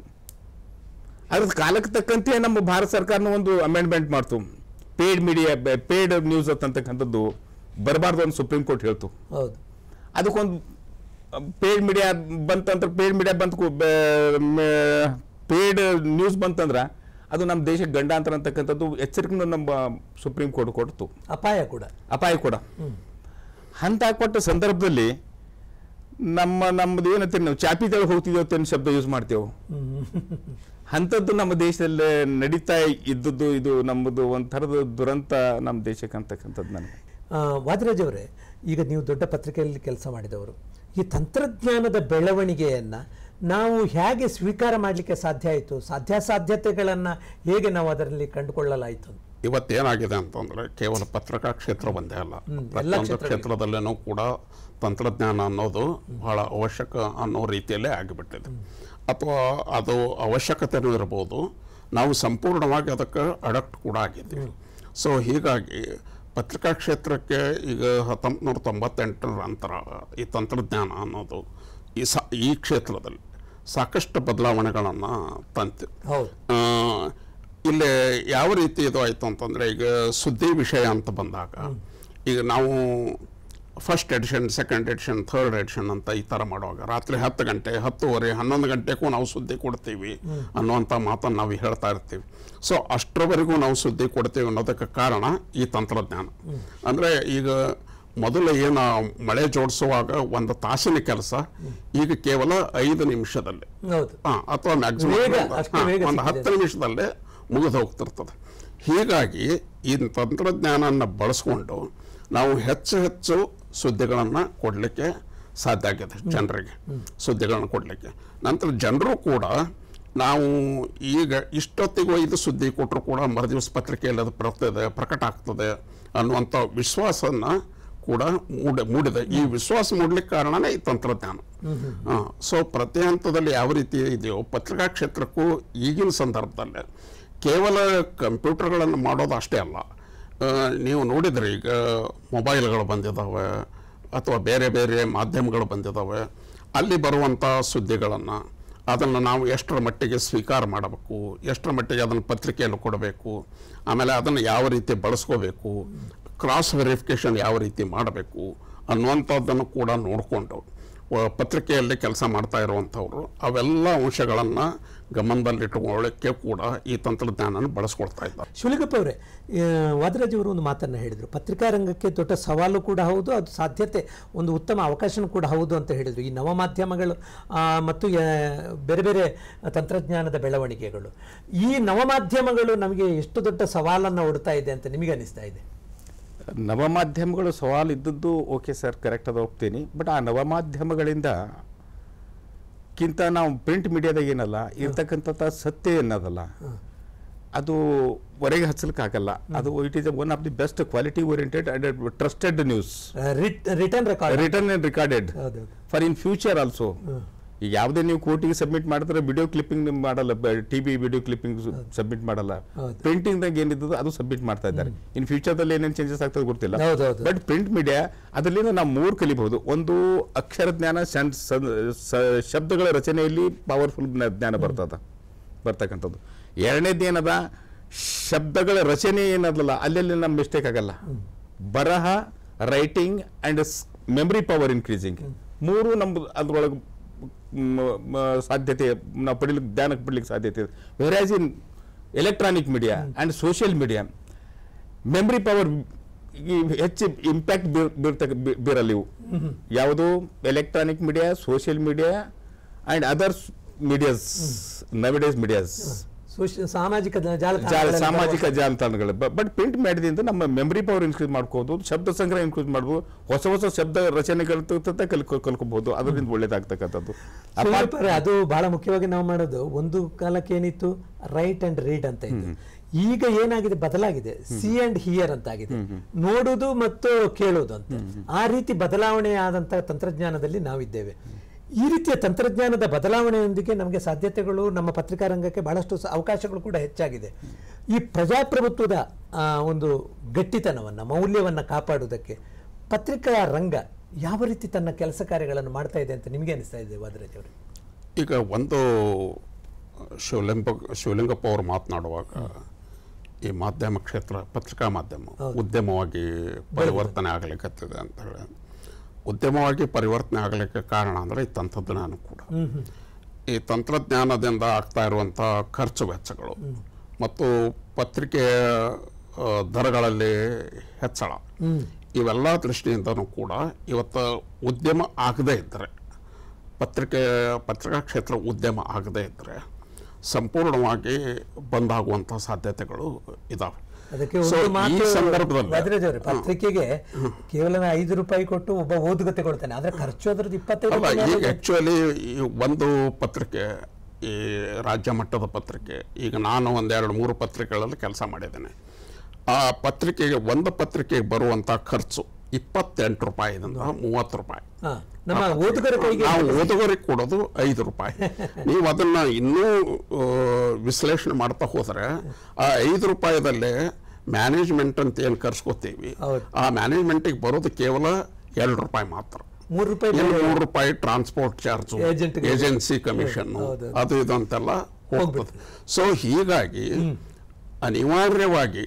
Speaker 3: ಅದ್ರ ಕಾಲಕ್ಕೆ ತಕ್ಕಂತೆ ನಮ್ಮ ಭಾರತ ಸರ್ಕಾರನ ಒಂದು ಅಮೆಂಡ್ಮೆಂಟ್ ಮಾಡ್ತು. ಪೇಡ್ ಮೀಡಿಯಾ, ಪೇಡ್ ನ್ಯೂಸ್ ಅಂತಕ್ಕಂಥದ್ದು ಬರಬಾರ್ದು ಅಂತ ಸುಪ್ರೀಂ ಕೋರ್ಟ್ ಹೇಳ್ತು. ಅದಕ್ಕೊಂದು ಪೇಡ್ ಮೀಡಿಯಾ ಬಂತಂದ್ರೆ, ಪೇಡ್ ನ್ಯೂಸ್ ಬಂತಂದ್ರೆ ಅದು ನಮ್ಮ ದೇಶಕ್ಕೆ ಗಂಡಾಂತರ ಅಂತಕ್ಕಂಥದ್ದು ಎಚ್ಚರಿಕೆನೂ ನಮ್ಮ ಸುಪ್ರೀಂ ಕೋರ್ಟ್ ಕೊಡ್ತು.
Speaker 1: ಅಪಾಯ ಕೂಡ
Speaker 3: ಅಂತ ಕೊಟ್ಟ ಸಂದರ್ಭದಲ್ಲಿ ನಮ್ಮದು ಏನಂತೀವಿ ನಾವು ಚಾಪಿದೊಳಗೆ ಹೋಗ್ತಿದ್ದೇವೆ ಅಂತ ಶಬ್ದ ಯೂಸ್ ಮಾಡ್ತೇವೆ. ಅಂಥದ್ದು ನಮ್ಮ ದೇಶದಲ್ಲಿ ನಡೀತಾ ಇದ್ದದ್ದು ಇದು ನಮ್ಮದು ಒಂಥರದ ದುರಂತ ನಮ್ಮ ದೇಶಕ್ಕೆ ಅಂತಕ್ಕಂಥದ್ದು ನನಗೆ.
Speaker 1: ವಾದಿರಾಜ್ ಅವರೇ, ಈಗ ನೀವು ದೊಡ್ಡ ಪತ್ರಿಕೆಯಲ್ಲಿ ಕೆಲಸ ಮಾಡಿದವರು, ಈ ತಂತ್ರಜ್ಞಾನದ ಬೆಳವಣಿಗೆಯನ್ನು ನಾವು ಹೇಗೆ ಸ್ವೀಕಾರ ಮಾಡಲಿಕ್ಕೆ ಸಾಧ್ಯ ಆಯಿತು? ಸಾಧ್ಯತೆಗಳನ್ನು ಹೇಗೆ ನಾವು ಅದರಲ್ಲಿ ಕಂಡುಕೊಳ್ಳಲಾಯಿತು?
Speaker 2: ಇವತ್ತೇನಾಗಿದೆ ಅಂತಂದರೆ ಕೇವಲ ಪತ್ರಿಕಾ ಕ್ಷೇತ್ರ ಒಂದೇ ಅಲ್ಲ, ಪ್ರತಿಯೊಂದು ಕ್ಷೇತ್ರದಲ್ಲೇನೂ ಕೂಡ ತಂತ್ರಜ್ಞಾನ ಅನ್ನೋದು ಬಹಳ ಅವಶ್ಯಕ ಅನ್ನೋ ರೀತಿಯಲ್ಲೇ ಆಗಿಬಿಟ್ಟಿದೆ. ಅಥವಾ ಅದು ಅವಶ್ಯಕತೆಯೂ ಇರ್ಬೋದು, ನಾವು ಸಂಪೂರ್ಣವಾಗಿ ಅದಕ್ಕೆ ಅಡಕ್ಟ್ ಕೂಡ ಆಗಿದ್ದೀವಿ. ಸೊ ಹೀಗಾಗಿ ಪತ್ರಿಕಾ ಕ್ಷೇತ್ರಕ್ಕೆ ಈಗ 1998 ನಂತರ ಈ ತಂತ್ರಜ್ಞಾನ ಅನ್ನೋದು ಈ ಕ್ಷೇತ್ರದಲ್ಲಿ ಸಾಕಷ್ಟು ಬದಲಾವಣೆಗಳನ್ನು ತಂತು. ಇಲ್ಲಿ ಯಾವ ರೀತಿ ಇದು ಆಯಿತು ಅಂತಂದರೆ, ಈಗ ಸುದ್ದಿ ವಿಷಯ ಅಂತ ಬಂದಾಗ ಈಗ ನಾವು first edition, second edition, third edition ಅಂತ ಈ ಥರ ಮಾಡುವಾಗ ರಾತ್ರಿ 10 ಗಂಟೆ, 10:30, 11 ಗಂಟೆಗೂ ನಾವು ಸುದ್ದಿ ಕೊಡ್ತೀವಿ ಅನ್ನುವಂಥ ಮಾತನ್ನು ನಾವು ಹೇಳ್ತಾ ಇರ್ತೀವಿ. ಸೊ ಅಷ್ಟರವರೆಗೂ ನಾವು ಸುದ್ದಿ ಕೊಡ್ತೀವಿ ಅನ್ನೋದಕ್ಕೆ ಕಾರಣ ಈ ತಂತ್ರಜ್ಞಾನ. ಅಂದರೆ ಈಗ ಮೊದಲು ಏನು ಮಳೆ ಜೋಡಿಸುವಾಗ ಒಂದು ತಾಸಿನ ಕೆಲಸ ಈಗ ಕೇವಲ 5 ನಿಮಿಷದಲ್ಲಿ ಅಥವಾ ಮ್ಯಾಕ್ಸಿಮಮ್ ಒಂದು 10 ನಿಮಿಷದಲ್ಲೇ ಮುಗಿದು ಹೋಗ್ತಿರ್ತದೆ. ಹೀಗಾಗಿ ಈ ತಂತ್ರಜ್ಞಾನನ ಬಳಸ್ಕೊಂಡು ನಾವು ಹೆಚ್ಚು ಸುದ್ದಿಗಳನ್ನು ಕೊಡಲಿಕ್ಕೆ ಸಾಧ್ಯ ಆಗಿದೆ, ಜನರಿಗೆ ಸುದ್ದಿಗಳನ್ನು ಕೊಡಲಿಕ್ಕೆ. ನಂತರ ಜನರು ಕೂಡ ನಾವು ಈಗ ಇಷ್ಟೊತ್ತಿಗೂ ಇದು ಸುದ್ದಿ ಕೊಟ್ಟರು ಕೂಡ ಮರುದಿವಸ ಪತ್ರಿಕೆಯಲ್ಲಿ ಅದು ಪ್ರಕಟ ಆಗ್ತದೆ ಅನ್ನುವಂಥ ವಿಶ್ವಾಸನ ಕೂಡ ಮೂಡಿದೆ. ಈ ವಿಶ್ವಾಸ ಮೂಡಲಿಕ್ಕೆ ಕಾರಣನೇ ಈ ತಂತ್ರಜ್ಞಾನ. ಸೊ ಪ್ರತಿ ಹಂತದಲ್ಲಿ ಯಾವ ರೀತಿ ಇದೆಯೋ ಪತ್ರಿಕಾ ಕ್ಷೇತ್ರಕ್ಕೂ ಈಗಿನ ಸಂದರ್ಭದಲ್ಲಿ ಕೇವಲ ಕಂಪ್ಯೂಟರ್ಗಳನ್ನು ಮಾಡೋದು ಅಷ್ಟೇ ಅಲ್ಲ. ನೀವು ನೋಡಿದರೆ ಈಗ ಮೊಬೈಲ್ಗಳು ಬಂದಿದ್ದಾವೆ ಅಥವಾ ಬೇರೆ ಬೇರೆ ಮಾಧ್ಯಮಗಳು ಬಂದಿದ್ದಾವೆ. ಅಲ್ಲಿ ಬರುವಂಥ ಸುದ್ದಿಗಳನ್ನು ಅದನ್ನು ನಾವು ಎಷ್ಟರ ಮಟ್ಟಿಗೆ ಸ್ವೀಕಾರ ಮಾಡಬೇಕು, ಎಷ್ಟರ ಮಟ್ಟಿಗೆ ಅದನ್ನು ಪತ್ರಿಕೆಯಲ್ಲಿ ಕೊಡಬೇಕು, ಆಮೇಲೆ ಅದನ್ನು ಯಾವ ರೀತಿ ಬಳಸ್ಕೋಬೇಕು, ಕ್ರಾಸ್ ವೆರಿಫಿಕೇಷನ್ ಯಾವ ರೀತಿ ಮಾಡಬೇಕು ಅನ್ನುವಂಥದ್ದನ್ನು ಕೂಡ ನೋಡಿಕೊಂಡು ಪತ್ರಿಕೆಯಲ್ಲಿ ಕೆಲಸ ಮಾಡ್ತಾ ಇರುವಂಥವ್ರು ಅವೆಲ್ಲ ಅಂಶಗಳನ್ನು ಗಮನದಲ್ಲಿಟ್ಟುಕೊಳ್ಳಕ್ಕೆ ಕೂಡ ಈ ತಂತ್ರಜ್ಞಾನ ಬಳಸ್ಕೊಳ್ತಾ ಇದ್ದಾರೆ.
Speaker 1: ಶಿವಲಿಂಗಪ್ಪ ಅವರೇ, ವಾದಿರಾಜ್ ಅವರು ಒಂದು ಮಾತನ್ನು ಹೇಳಿದರು, ಪತ್ರಿಕಾ ರಂಗಕ್ಕೆ ದೊಡ್ಡ ಸವಾಲು ಕೂಡ ಹೌದು, ಅದು ಸಾಧ್ಯತೆ ಒಂದು ಉತ್ತಮ ಅವಕಾಶನೂ ಕೂಡ ಹೌದು ಅಂತ ಹೇಳಿದರು. ಈ ನವಮಾಧ್ಯಮಗಳು ಮತ್ತು ಬೇರೆ ಬೇರೆ ತಂತ್ರಜ್ಞಾನದ ಬೆಳವಣಿಗೆಗಳು, ಈ ನವಮಾಧ್ಯಮಗಳು ನಮಗೆ ಎಷ್ಟು ದೊಡ್ಡ ಸವಾಲನ್ನು ಒಡ್ತಾ ಇದೆ ಅಂತ ನಿಮಗೆ ಅನಿಸ್ತಾ ಇದೆ?
Speaker 3: ನವಮಾಧ್ಯಮಗಳು ಸವಾಲು ಇದ್ದದ್ದು ಓಕೆ ಸರ್, ಕರೆಕ್ಟ್ ಅದು ಒಪ್ತೀನಿ. ಬಟ್ ಆ ನವಮಾಧ್ಯಮಗಳಿಂದ ಕಿಂತ ನಾವು ಪ್ರಿಂಟ್ ಮೀಡಿಯಾದಾಗ ಏನಲ್ಲ ಇರ್ತಕ್ಕಂಥ ಸತ್ಯ ಏನದಲ್ಲ ಅದು ಹೊರಗೆ ಹಚ್ಚಲಿಕ್ಕಾಗಲ್ಲ. ಅದು it is one of the best quality oriented and trusted news, return and recorded for in future also. ಈಗ ಯಾವುದೇ ನೀವು ಕೋರ್ಟಿಗೆ ಸಬ್ಮಿಟ್ ಮಾಡಿದ್ರೆ ವಿಡಿಯೋ ಕ್ಲಿಪ್ಪಿಂಗ್ ಮಾಡಲ್ಲ, ಟಿವಿ ವಿಡಿಯೋ ಕ್ಲಿಪ್ಪಿಂಗ್ ಸಬ್ಮಿಟ್ ಮಾಡಲ್ಲ. ಪ್ರಿಂಟಿಂಗ್ದಾಗ ಏನಿದ್ದು ಅದು ಸಬ್ಮಿಟ್ ಮಾಡ್ತಾ ಇದ್ದಾರೆ. ಇನ್ ಫ್ಯೂಚರ್ದಲ್ಲಿ ಏನೇನು ಚೇಂಜಸ್ ಆಗ್ತದೆ ಗೊತ್ತಿಲ್ಲ. ಬಟ್ ಪ್ರಿಂಟ್ ಮೀಡಿಯಾ ಅದರಿಂದ ನಾವು 3 ಕಲಿಬಹುದು. ಒಂದು ಅಕ್ಷರ ಜ್ಞಾನ, ಶಬ್ದಗಳ ರಚನೆಯಲ್ಲಿ ಪವರ್ಫುಲ್ ಜ್ಞಾನ ಬರ್ತಕ್ಕಂಥದ್ದು. ಎರಡನೇದು ಏನದ, ಶಬ್ದಗಳ ರಚನೆ ಏನದಲ್ಲ ಅಲ್ಲಿ ನಮ್ಮ ಮಿಸ್ಟೇಕ್ ಆಗಲ್ಲ. ಬರಹ, writing and memory power increasing 3 ನಮ್ದು ಅದ್ರೊಳಗೆ ಸಾಧ್ಯತೆ ನಾವು ಜ್ಞಾನಕ್ಕೆ ಪಡಲಿಕ್ಕೆ ಸಾಧ್ಯತೆ ಇದೆ. Versus in electronic media and social media memory power ಹೆಚ್ಚು ಇಂಪ್ಯಾಕ್ಟ್ ಬೀರಲ್ಲ ಇವು. ಯಾವುದು electronic media, social media and others medias, nowadays medias,
Speaker 1: ಸಾಮಾಜಿಕ
Speaker 3: ಜಾಲತಾಣಗಳು. ಬಟ್ ಪ್ರಿಂಟ್ ಮಾಡಿದಿಂದ ನಮ್ಮ ಮೆಮರಿ ಪವರ್ ಇನ್ಕ್ರೀಸ್ ಮಾಡ್ಕೋಬಹುದು, ಶಬ್ದ ಸಂಗ್ರಹ ಇನ್ಕ್ರೀಸ್ ಮಾಡ್ಬೋದು, ಹೊಸ ಶಬ್ದ ರಚನೆಗಳು ಕಲ್ಕೋಬಹುದು. ಅದರಿಂದ ಒಳ್ಳೇದಾಗ್ತಕ್ಕಂಥದ್ದು
Speaker 1: ಅದು ಬಹಳ ಮುಖ್ಯವಾಗಿ ನಾವು ಮಾಡೋದು. ಒಂದು ಕಾಲಕ್ಕೆ ಏನಿತ್ತು ರೈಟ್ ಅಂಡ್ ರೀಡ್ ಅಂತ ಇತ್ತು, ಈಗ ಏನಾಗಿದೆ ಬದಲಾಗಿದೆ, ಸಿ ಅಂಡ್ ಹಿಯರ್ ಅಂತ ಆಗಿದೆ, ನೋಡುವುದು ಮತ್ತು ಕೇಳುವುದು ಅಂತ. ಆ ರೀತಿ ಬದಲಾವಣೆ ಆದಂತಹ ತಂತ್ರಜ್ಞಾನದಲ್ಲಿ ನಾವಿದ್ದೇವೆ. ಈ ರೀತಿಯ ತಂತ್ರಜ್ಞಾನದ ಬದಲಾವಣೆಯೊಂದಿಗೆ ನಮಗೆ ಸಾಧ್ಯತೆಗಳು, ನಮ್ಮ ಪತ್ರಿಕಾ ರಂಗಕ್ಕೆ ಬಹಳಷ್ಟು ಅವಕಾಶಗಳು ಕೂಡ ಹೆಚ್ಚಾಗಿದೆ. ಈ ಪ್ರಜಾಪ್ರಭುತ್ವದ ಒಂದು ಗಟ್ಟಿತನವನ್ನು, ಮೌಲ್ಯವನ್ನು ಕಾಪಾಡುವುದಕ್ಕೆ ಪತ್ರಿಕಾ ರಂಗ ಯಾವ ರೀತಿ ತನ್ನ ಕೆಲಸ ಕಾರ್ಯಗಳನ್ನು ಮಾಡ್ತಾ ಇದೆ ಅಂತ ನಿಮಗೆ ಅನಿಸ್ತಾ ಇದೆ ವಾದಿರಾಜ್ ಅವರು?
Speaker 2: ಈಗ ಒಂದು ಶಿವಲಿಂಗಪ್ಪ ಅವರು ಮಾತನಾಡುವಾಗ ಈ ಮಾಧ್ಯಮ ಕ್ಷೇತ್ರ, ಪತ್ರಿಕಾ ಮಾಧ್ಯಮ ಉದ್ಯಮವಾಗಿ ಪರಿವರ್ತನೆ ಆಗಲಿಕ್ಕತ್ತಿದೆ ಅಂತ ಹೇಳಿ. ಉದ್ಯಮವಾಗಿ ಪರಿವರ್ತನೆ ಆಗಲಿಕ್ಕೆ ಕಾರಣ ಅಂದರೆ ಈ ತಂತ್ರಜ್ಞಾನ ಕೂಡ. ಈ ತಂತ್ರಜ್ಞಾನದಿಂದ ಆಗ್ತಾ ಇರುವಂಥ ಖರ್ಚು ವೆಚ್ಚಗಳು ಮತ್ತು ಪತ್ರಿಕೆಯ ದರಗಳಲ್ಲಿ ಹೆಚ್ಚಳ, ಇವೆಲ್ಲ ದೃಷ್ಟಿಯಿಂದನೂ ಕೂಡ ಇವತ್ತು ಉದ್ಯಮ ಆಗದೇ ಇದ್ದರೆ ಪತ್ರಿಕಾ ಕ್ಷೇತ್ರ ಉದ್ಯಮ ಆಗದೇ ಇದ್ದರೆ ಸಂಪೂರ್ಣವಾಗಿ ಬಂದಾಗುವಂಥ ಸಾಧ್ಯತೆಗಳು ಇದ್ದಾವೆ.
Speaker 1: ಅದಕ್ಕೆ
Speaker 2: So,
Speaker 1: ಒಂದು
Speaker 2: ಈ
Speaker 1: ಮಾತು
Speaker 2: ಸಂದರ್ಭದಲ್ಲಿ
Speaker 1: ಭದ್ರಾಜ್ ಅವರೇ, ಪತ್ರಿಕೆಗೆ ಕೇವಲ 5 ರೂಪಾಯಿ ಕೊಟ್ಟು ಒಬ್ಬ ಓದುಗತೆ ಕೊಡ್ತಾನೆ, ಆದ್ರೆ ಖರ್ಚು ಅದ್ರದ್ದು 25
Speaker 2: ಅಲ್ಲ,
Speaker 1: ರೂಪಾಯಿ
Speaker 2: ಈಗ ಆ್ಯಕ್ಚುಲಿ ಒಂದು ಪತ್ರಿಕೆ, ಈ ರಾಜ್ಯ ಮಟ್ಟದ ಪತ್ರಿಕೆ, ಈಗ ನಾನು 1-2-3 ಪತ್ರಿಕೆಗಳಲ್ಲಿ ಕೆಲಸ ಮಾಡಿದ್ದೇನೆ. ಆ ಪತ್ರಿಕೆಗೆ ಒಂದು ಪತ್ರಿಕೆಗೆ ಬರುವಂಥ ಖರ್ಚು 28 ರೂಪಾಯಿದಿಂದ 30 ರೂಪಾಯಿ.
Speaker 1: ನಮ್ಮ ಓದುಗರ ಕೈಗೆ
Speaker 2: ನಾವು ಓದುಗರಿಗೆ ಕೊಡೋದು 5 ರೂಪಾಯಿ. ನೀವು ಅದನ್ನ ಇನ್ನೂ ವಿಶ್ಲೇಷಣೆ ಮಾಡ್ತಾ ಹೋದರೆ ಆ 5 ರೂಪಾಯಿದಲ್ಲೇ ಮ್ಯಾನೇಜ್ಮೆಂಟ್ ಅಂತ ಏನು ಕರ್ಸ್ಕೊತೀವಿ, ಆ ಮ್ಯಾನೇಜ್ಮೆಂಟಿಗೆ ಬರೋದು ಕೇವಲ 2 ರೂಪಾಯಿ ಮಾತ್ರ.
Speaker 1: 3 ರೂಪಾಯಿ
Speaker 2: 3 ರೂಪಾಯಿ ಟ್ರಾನ್ಸ್ಪೋರ್ಟ್ ಚಾರ್ಜು, ಏಜೆನ್ಸಿ ಕಮಿಷನ್, ಅದು ಇದು ಅಂತೆಲ್ಲ ಹೋಗ್ತದೆ. ಸೊ ಹೀಗಾಗಿ ಅನಿವಾರ್ಯವಾಗಿ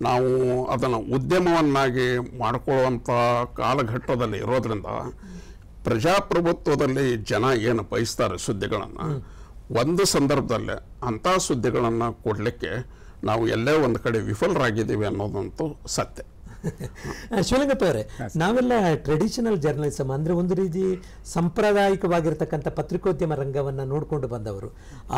Speaker 2: ನಾವು ಅದನ್ನು ಉದ್ಯಮವನ್ನಾಗಿ ಮಾಡಿಕೊಳ್ಳುವಂಥ ಕಾಲಘಟ್ಟದಲ್ಲಿ ಇರೋದ್ರಿಂದ ಪ್ರಜಾಪ್ರಭುತ್ವದಲ್ಲಿ ಜನ ಏನು ಬಯಸ್ತಾರೆ ಸುದ್ದಿಗಳನ್ನು, ಒಂದು ಸಂದರ್ಭದಲ್ಲೇ ಅಂಥ ಸುದ್ದಿಗಳನ್ನು ಕೊಡಲಿಕ್ಕೆ ನಾವು ಎಲ್ಲೇ ಒಂದು ಕಡೆ ವಿಫಲರಾಗಿದ್ದೀವಿ ಅನ್ನೋದಂತೂ ಸತ್ಯ.
Speaker 1: ಶಿವಲಿಂಗಪ್ಪ ಅವರೇ, ನಾವೆಲ್ಲ ಟ್ರೆಡಿಷನಲ್ ಜರ್ನಲಿಸಮ್ ಅಂದರೆ ಒಂದು ರೀತಿ ಸಾಂಪ್ರದಾಯಿಕವಾಗಿರ್ತಕ್ಕಂಥ ಪತ್ರಿಕೋದ್ಯಮ ರಂಗವನ್ನು ನೋಡಿಕೊಂಡು ಬಂದವರು.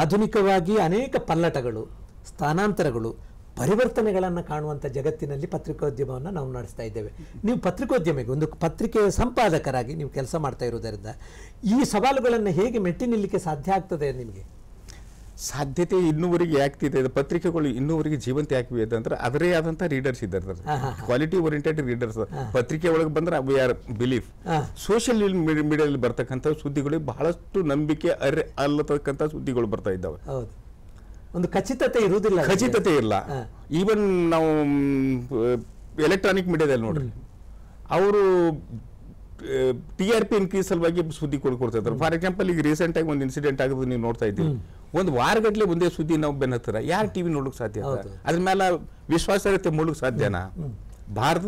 Speaker 1: ಆಧುನಿಕವಾಗಿ ಅನೇಕ ಪಲ್ಲಟಗಳು, ಸ್ಥಾನಾಂತರಗಳು, ಪರಿವರ್ತನೆಗಳನ್ನು ಕಾಣುವಂಥ ಜಗತ್ತಿನಲ್ಲಿ ಪತ್ರಿಕೋದ್ಯಮವನ್ನು ನಾವು ನಡೆಸ್ತಾ ಇದ್ದೇವೆ. ನೀವು ಪತ್ರಿಕೋದ್ಯಮಿಗೆ ಒಂದು ಪತ್ರಿಕೆಯ ಸಂಪಾದಕರಾಗಿ ನೀವು ಕೆಲಸ ಮಾಡ್ತಾ ಇರೋದರಿಂದ ಈ ಸವಾಲುಗಳನ್ನು ಹೇಗೆ ಮೆಟ್ಟಿ ನಿಲ್ಲಕ್ಕೆ ಸಾಧ್ಯ ಆಗ್ತದೆ ನಿಮಗೆ?
Speaker 3: ಸಾಧ್ಯತೆ ಇನ್ನೂವರೆಗೆ ಆಗ್ತಿದೆ. ಪತ್ರಿಕೆಗಳು ಇನ್ನೂವರೆಗೆ ಜೀವಂತ ಯಾಕಿವೆ ಅಂತಂದ್ರೆ ಅದರೇ ಆದಂಥ ರೀಡರ್ಸ್ ಇದ್ದಾರೆ, ಕ್ವಾಲಿಟಿ ಓರಿಯೆಂಟೆಡ್ ರೀಡರ್ಸ್. ಪತ್ರಿಕೆ ಒಳಗೆ ಬಂದ್ರೆ ವಿ ಆರ್ ಬಿಲೀಫ್. ಸೋಷಿಯಲ್ ಮೀಡಿಯಾದಲ್ಲಿ ಬರ್ತಕ್ಕಂಥ ಸುದ್ದಿಗಳಿಗೆ ಬಹಳಷ್ಟು ನಂಬಿಕೆ ಅಲ್ಲತಕ್ಕಂಥ ಸುದ್ದಿಗಳು ಬರ್ತಾ ಇದ್ದಾವೆ.
Speaker 1: ಹೌದು, ಒಂದು ಖಚಿತತೆ ಇರುವುದಿಲ್ಲ,
Speaker 3: ಖಚಿತತೆ ಇಲ್ಲ. ಈವನ್ ನಾವು ಎಲೆಕ್ಟ್ರಾನಿಕ್ ಮೀಡಿಯಾದಲ್ಲಿ ನೋಡ್ರಿ, ಅವರು TRP ಇನ್ಕ್ರೀಸ್ ಸಲುವಾಗಿ ಸುದ್ದಿ ಕೊಡ್ತಾ ಇದ್ದಾರೆ. ಫಾರ್ ಎಕ್ಸಾಂಪಲ್, ಈಗ ರೀಸೆಂಟ್ ಆಗಿ ಒಂದು ಇನ್ಸಿಡೆಂಟ್ ಆಗೋದು ನೀವು ನೋಡ್ತಾ ಇದ್ದೀವಿ. ಒಂದು ವಾರಗಟ್ಲೆ ಒಂದೇ ಸುದ್ದಿ ನಾವು ಬೆನ್ನತ್ತರ ಯಾರು ಟಿವಿ ನೋಡಕ್ ಸಾಧ್ಯ? ಅದ್ರ ಮೇಲೆ ವಿಶ್ವಾಸಾರ್ಹತೆ ಮೂಡಕ್ ಸಾಧ್ಯನಾ? ಭಾರತ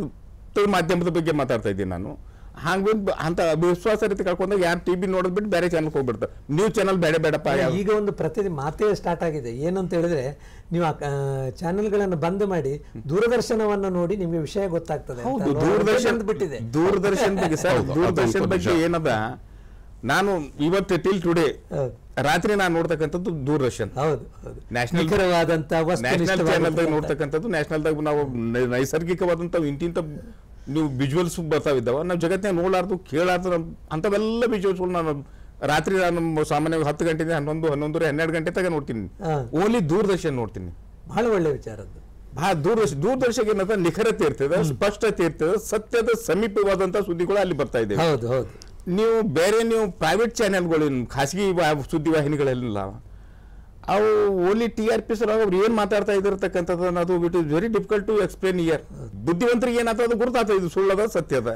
Speaker 3: ಮಾಧ್ಯಮದ ಬಗ್ಗೆ ಮಾತಾಡ್ತಾ ಇದ್ದೀನಿ ನಾನು. ಹಂಗ ಅಂತ ವಿಶ್ವಾಸಾರ್ಹತೆ ಕಳ್ಕೊಂಡಾಗ ಯಾರು ಟಿವಿ ನೋಡೋದ್ ಬಿಟ್ಟು ಬೇರೆ ಚಾನಲ್ ಹೋಗ್ಬಿಡ್ತಾರೆ. ನ್ಯೂಸ್ ಚಾನಲ್ ಬೇಡಪ್ಪ.
Speaker 1: ಈಗ ಒಂದು ಪ್ರತಿ ಮಾತೇ ಸ್ಟಾರ್ಟ್ ಆಗಿದೆ. ಏನಂತ ಹೇಳಿದ್ರೆ, ನೀವು ಚಾನೆಲ್ಗಳನ್ನು ಬಂದ್ ಮಾಡಿ ದೂರದರ್ಶನವನ್ನು ನೋಡಿ ನಿಮ್ಗೆ ವಿಷಯ ಗೊತ್ತಾಗ್ತದೆ.
Speaker 3: ದೂರದರ್ಶನ
Speaker 1: ಬಿಟ್ಟಿದೆ.
Speaker 3: ದೂರದರ್ಶನ ಬಗ್ಗೆ ಸರ್, ದೂರದರ್ಶನ ಬಗ್ಗೆ ಏನದ, ನಾನು ಇವತ್ತು ಟಿಲ್ ಟುಡೇ ರಾತ್ರಿ ನಾನು ನೋಡ್ತಕ್ಕಂಥದ್ದು ದೂರದರ್ಶನ್.
Speaker 1: ಹೌದು,
Speaker 3: ನ್ಯಾಷನಲ್ ಚಾನಲ್ದಾಗ ನೋಡ್ತಕ್ಕಂಥದ್ದು. ನ್ಯಾಷನಲ್ದಾಗ ನಾವು ನೈಸರ್ಗಿಕವಾದಂಥ ಇಂತಿಂತ ನೀವು ವಿಜುವಲ್ಸ್ ಬರ್ತಾವಿದ್ದಾವ, ನಾವು ಜಗತ್ತಿನಾಗ ನೋಡಲಾರ್ದು ಕೇಳಾರ್ದು ಅಂಥವೆಲ್ಲ ವಿಜುವಲ್ಸ್ಗಳು ನಾನು ರಾತ್ರಿ ನಾನು ಸಾಮಾನ್ಯವಾಗಿ 10 ಗಂಟೆಯಿಂದ 11, 11:30, 12 ಗಂಟೆ ತಗ ನೋಡ್ತೀನಿ. ಓನ್ಲಿ ದೂರದರ್ಶನ್ ನೋಡ್ತೀನಿ.
Speaker 1: ಬಹಳ ಒಳ್ಳೆ ವಿಚಾರ.
Speaker 3: ದೂರದರ್ಶನ ಏನಂತ ನಿಖರತೆ ಇರ್ತದೆ, ಸ್ಪಷ್ಟತೆ ಇರ್ತದೆ, ಸತ್ಯದ ಸಮೀಪವಾದಂಥ ಸುದ್ದಿಗಳು ಅಲ್ಲಿ ಬರ್ತಾ ಇದೆ.
Speaker 1: ಹೌದು ಹೌದು.
Speaker 3: ನೀವು ಪ್ರೈವೇಟ್ ಚಾನೆಲ್ಗಳು, ಖಾಸಗಿ ಸುದ್ದಿವಾಹಿನಿಗಳೆಲ್ಲ ಅವು ಓನ್ಲಿ TRP ಸಲ ಅವ್ರು ಏನ್ ಮಾತಾಡ್ತಾ ಇದಿರ್ತಕ್ಕಂಥದ್ದು ಅನ್ನೋದು it is very difficult to explain here. ಬುದ್ಧಿವಂತರಿಗೆ ಏನಾಗ್ತದೆ ಗೊತ್ತಾಗ್ತದೆ, ಇದು ಸುಳ್ಳದ ಸತ್ಯದ,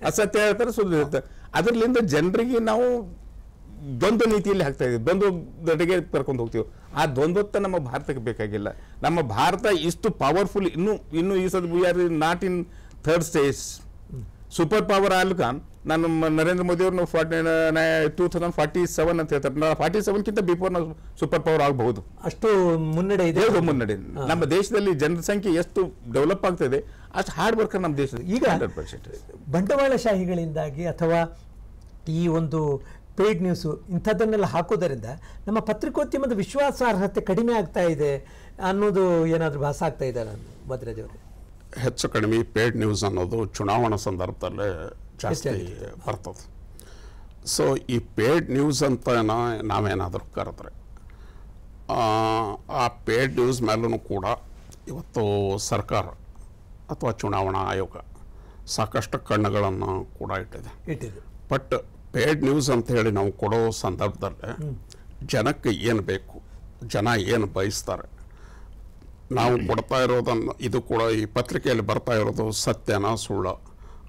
Speaker 3: ಅಸತ್ಯ ಹೇಳ್ತಾರೆ, ಸುಳ್ಳು ಇರುತ್ತೆ. ಅದರಿಂದ ಜನರಿಗೆ ನಾವು ದ್ವಂದ್ವ ನೀತಿಯಲ್ಲಿ ಹಾಕ್ತಾ ಇದ್ದೀವಿ, ದ್ವಂದ್ವದೆಡೆಗೆ ಕರ್ಕೊಂಡು ಹೋಗ್ತೀವಿ. ಆ ದ್ವಂದ್ವತ್ತ ನಮ್ಮ ಭಾರತಕ್ಕೆ ಬೇಕಾಗಿಲ್ಲ. ನಮ್ಮ ಭಾರತ ಇಷ್ಟು ಪವರ್ಫುಲ್. ಇನ್ನು ಈ ಸದ್ we are not in third stage. Super power ಆಲ್ಕ ನಾನು ನರೇಂದ್ರ ಮೋದಿ ಅವ್ರನ್ನ 2047 ಅಂತ ಹೇಳ್ತಾರೆ. 47ಕ್ಕಿಂತ ಬಿಫೋರ್ ನಾವು ಸೂಪರ್ ಪವರ್ ಆಗಬಹುದು.
Speaker 1: ಅಷ್ಟು ಮುನ್ನಡೆ ಇದೆ.
Speaker 3: ಮುನ್ನಡೆ ನಮ್ಮ ದೇಶದಲ್ಲಿ ಜನರ ಸಂಖ್ಯೆ ಎಷ್ಟು ಡೆವಲಪ್ ಆಗ್ತಾ ಇದೆ ಅಷ್ಟು ಹಾರ್ಡ್ ವರ್ಕರ್ ನಮ್ಮ ದೇಶದಲ್ಲಿ.
Speaker 1: ಈಗ
Speaker 3: 100%
Speaker 1: ಬಂಡವಾಳಶಾಹಿಗಳಿಂದಾಗಿ ಅಥವಾ ಈ ಒಂದು ಪೇಯ್ಡ್ ನ್ಯೂಸು ಇಂಥದ್ದನ್ನೆಲ್ಲ ಹಾಕೋದರಿಂದ ನಮ್ಮ ಪತ್ರಿಕೋದ್ಯಮದ ವಿಶ್ವಾಸಾರ್ಹತೆ ಕಡಿಮೆ ಆಗ್ತಾ ಇದೆ ಅನ್ನೋದು ಏನಾದರೂ ಭಾಸ ಆಗ್ತಾ ಇದೆ ಭದ್ರಾಜ್ ಅವರೇ?
Speaker 2: ಹೆಚ್ಚು ಕಡಿಮೆ ಪೇಯ್ಡ್ ನ್ಯೂಸ್ ಅನ್ನೋದು ಚುನಾವಣಾ ಸಂದರ್ಭದಲ್ಲೇ ಜಾಸ್ತಿ ಬರ್ತದೆ. ಸೊ ಈ ಪೇಯ್ಡ್ ನ್ಯೂಸ್ ಅಂತ ನಾವೇನಾದರೂ ಕರೆದ್ರೆ ಆ ಪೇಯ್ಡ್ ನ್ಯೂಸ್ ಮೇಲೂ ಕೂಡ ಇವತ್ತು ಸರ್ಕಾರ ಅಥವಾ ಚುನಾವಣಾ ಆಯೋಗ ಸಾಕಷ್ಟು ಕಣ್ಣುಗಳನ್ನು ಕೂಡ ಇಟ್ಟಿದೆ. ಬಟ್ ಪೇಯ್ಡ್ ನ್ಯೂಸ್ ಅಂತ ಹೇಳಿ ನಾವು ಕೊಡೋ ಸಂದರ್ಭದಲ್ಲೇ ಜನಕ್ಕೆ ಏನು ಬೇಕು, ಜನ ಏನು ಬಯಸ್ತಾರೆ, ನಾವು ಕೊಡ್ತಾ ಇರೋದನ್ನು, ಇದು ಕೂಡ ಈ ಪತ್ರಿಕೆಯಲ್ಲಿ ಬರ್ತಾ ಇರೋದು ಸತ್ಯನ ಸುಳ್ಳ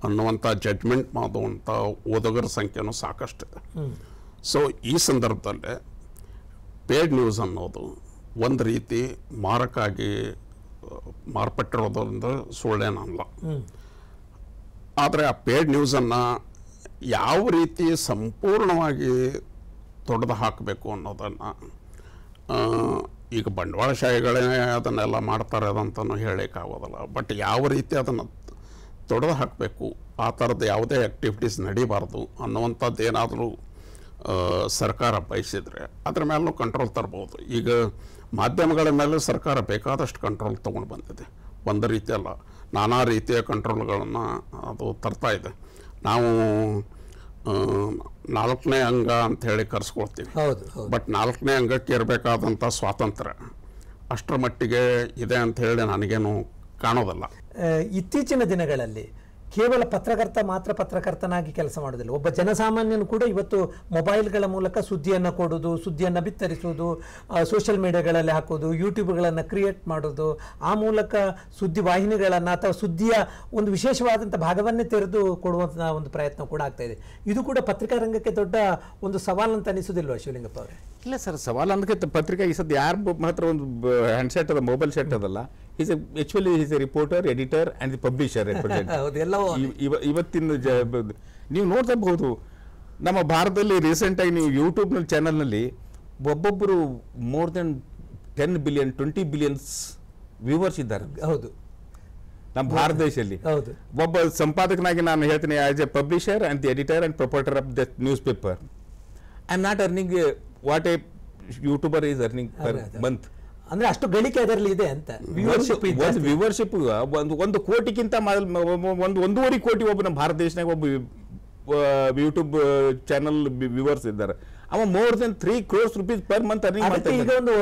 Speaker 2: ಅನ್ನುವಂಥ ಜಡ್ಜ್ಮೆಂಟ್ ಮಾಡುವಂಥ ಓದುಗರ ಸಂಖ್ಯೆನೂ ಸಾಕಷ್ಟಿದೆ. ಸೊ ಈ ಸಂದರ್ಭದಲ್ಲೇ ಪೇಯ್ಡ್ ನ್ಯೂಸ್ ಅನ್ನೋದು ಒಂದು ರೀತಿ ಮಾರಕ್ಕಾಗಿ ಮಾರ್ಪಟ್ಟಿರೋದ್ರಿಂದ ಸುಳ್ಳೇನಲ್ಲ. ಆದರೆ ಆ ಪೇಯ್ಡ್ ನ್ಯೂಸನ್ನು ಯಾವ ರೀತಿ ಸಂಪೂರ್ಣವಾಗಿ ತೊಡೆದು ಹಾಕಬೇಕು ಅನ್ನೋದನ್ನು ಈಗ ಬಂಡವಾಳಶಾಹಿಗಳೇ ಅದನ್ನೆಲ್ಲ ಮಾಡ್ತಾರೆ ಅದಂತನೂ ಹೇಳೋಕ್ಕಾಗೋದಲ್ಲ. ಬಟ್ ಯಾವ ರೀತಿ ಅದನ್ನು ತೊಡೆದು ಹಾಕಬೇಕು, ಆ ಥರದ್ದು ಯಾವುದೇ ಆ್ಯಕ್ಟಿವಿಟೀಸ್ ನಡೀಬಾರ್ದು ಅನ್ನುವಂಥದ್ದು ಏನಾದರೂ ಸರ್ಕಾರ ಬಯಸಿದರೆ ಅದರ ಮೇಲೂ ಕಂಟ್ರೋಲ್ ತರ್ಬೋದು. ಈಗ ಮಾಧ್ಯಮಗಳ ಮೇಲೆ ಸರ್ಕಾರ ಬೇಕಾದಷ್ಟು ಕಂಟ್ರೋಲ್ ತೊಗೊಂಡು ಬಂದಿದೆ. ಒಂದು ರೀತಿ ಅಲ್ಲ, ನಾನಾ ರೀತಿಯ ಕಂಟ್ರೋಲ್ಗಳನ್ನು ಅದು ತರ್ತಾ ಇದೆ. ನಾವು 4ನೇ ಅಂಗ ಅಂಥೇಳಿ ಕರೆಸ್ಕೊಳ್ತೀವಿ. ಬಟ್ 4ನೇ ಅಂಗಕ್ಕೆ ಇರಬೇಕಾದಂಥ ಸ್ವಾತಂತ್ರ್ಯ ಅಷ್ಟರ ಮಟ್ಟಿಗೆ ಇದೆ ಅಂಥೇಳಿ ನನಗೇನು ಕಾಣೋದಲ್ಲ.
Speaker 1: ಇತ್ತೀಚಿನ ದಿನಗಳಲ್ಲಿ ಕೇವಲ ಪತ್ರಕರ್ತ ಮಾತ್ರ ಪತ್ರಕರ್ತನಾಗಿ ಕೆಲಸ ಮಾಡೋದಿಲ್ಲ. ಒಬ್ಬ ಜನಸಾಮಾನ್ಯನು ಕೂಡ ಇವತ್ತು ಮೊಬೈಲ್ಗಳ ಮೂಲಕ ಸುದ್ದಿಯನ್ನು ಕೊಡೋದು, ಸುದ್ದಿಯನ್ನು ಬಿತ್ತರಿಸೋದು, ಸೋಷಿಯಲ್ ಮೀಡಿಯಾಗಳಲ್ಲಿ ಹಾಕೋದು, ಯೂಟ್ಯೂಬ್ಗಳನ್ನು ಕ್ರಿಯೇಟ್ ಮಾಡೋದು, ಆ ಮೂಲಕ ಸುದ್ದಿ ವಾಹಿನಿಗಳನ್ನು ಅಥವಾ ಸುದ್ದಿಯ ಒಂದು ವಿಶೇಷವಾದಂಥ ಭಾಗವನ್ನೇ ತೆರೆದು ಕೊಡುವಂಥ ಒಂದು ಪ್ರಯತ್ನ ಕೂಡ ಆಗ್ತಾ ಇದೆ. ಇದು ಕೂಡ ಪತ್ರಿಕಾ ರಂಗಕ್ಕೆ ದೊಡ್ಡ ಒಂದು ಸವಾಲು ಅಂತ ಅನಿಸೋದಿಲ್ವಾ ಶಿವಲಿಂಗಪ್ಪ ಅವರೇ?
Speaker 3: ಇಲ್ಲ ಸರ್, ಸವಾಲು ಅಂದಕ್ಕೆ ಪತ್ರಿಕೆ ಈ ಸದ್ಯ ಯಾರು ಮಾತ್ರ ಒಂದು ಹ್ಯಾಂಡ್ ಸೆಟ್ ಅದ, ಮೊಬೈಲ್ ಸೆಟ್ ಅದಲ್ಲ. Actually is A reporter, editor and the publisher. ಇವತ್ತಿನ ನೀವು ನೋಡ್ತಬಹುದು, ನಮ್ಮ ಭಾರತದಲ್ಲಿ ರೀಸೆಂಟಾಗಿ ನೀವು ಯೂಟ್ಯೂಬ್ನಲ್ಲಿ ಚಾನಲ್ನಲ್ಲಿ ಒಬ್ಬೊಬ್ಬರು more than 10 billion 20 billions viewers ಇದ್ದಾರೆ.
Speaker 1: ಹೌದು,
Speaker 3: ನಮ್ಮ ಭಾರತ ದೇಶದಲ್ಲಿ.
Speaker 1: ಹೌದು,
Speaker 3: ಒಬ್ಬ ಸಂಪಾದಕನಾಗಿ ನಾನು ಹೇಳ್ತೀನಿ, as A publisher and the editor and proprietor of the news paper, I am not earning what A YouTuber is earning per month.
Speaker 1: ಅಂದ್ರೆ ಅಷ್ಟು ಗಳಿಕೆ ಅದರಲ್ಲಿ ಇದೆ ಅಂತ.
Speaker 3: ವ್ಯೂವರ್ಶಿಪ್ ಒಂದು ಕೋಟಿಗಿಂತ 1.5 ಕೋಟಿ ಒಬ್ಬ ನಮ್ಮ ಭಾರತ ದೇಶನಾಗ ಒಬ್ಬ ಯೂಟ್ಯೂಬ್ ಚಾನಲ್ ವ್ಯೂವರ್ಸ್ ಇದ್ದಾರೆ. ಅವ more than 3 crores rupees per month earning ಮಾಡ್ತಾರೆ.
Speaker 1: ಈಗ ಒಂದು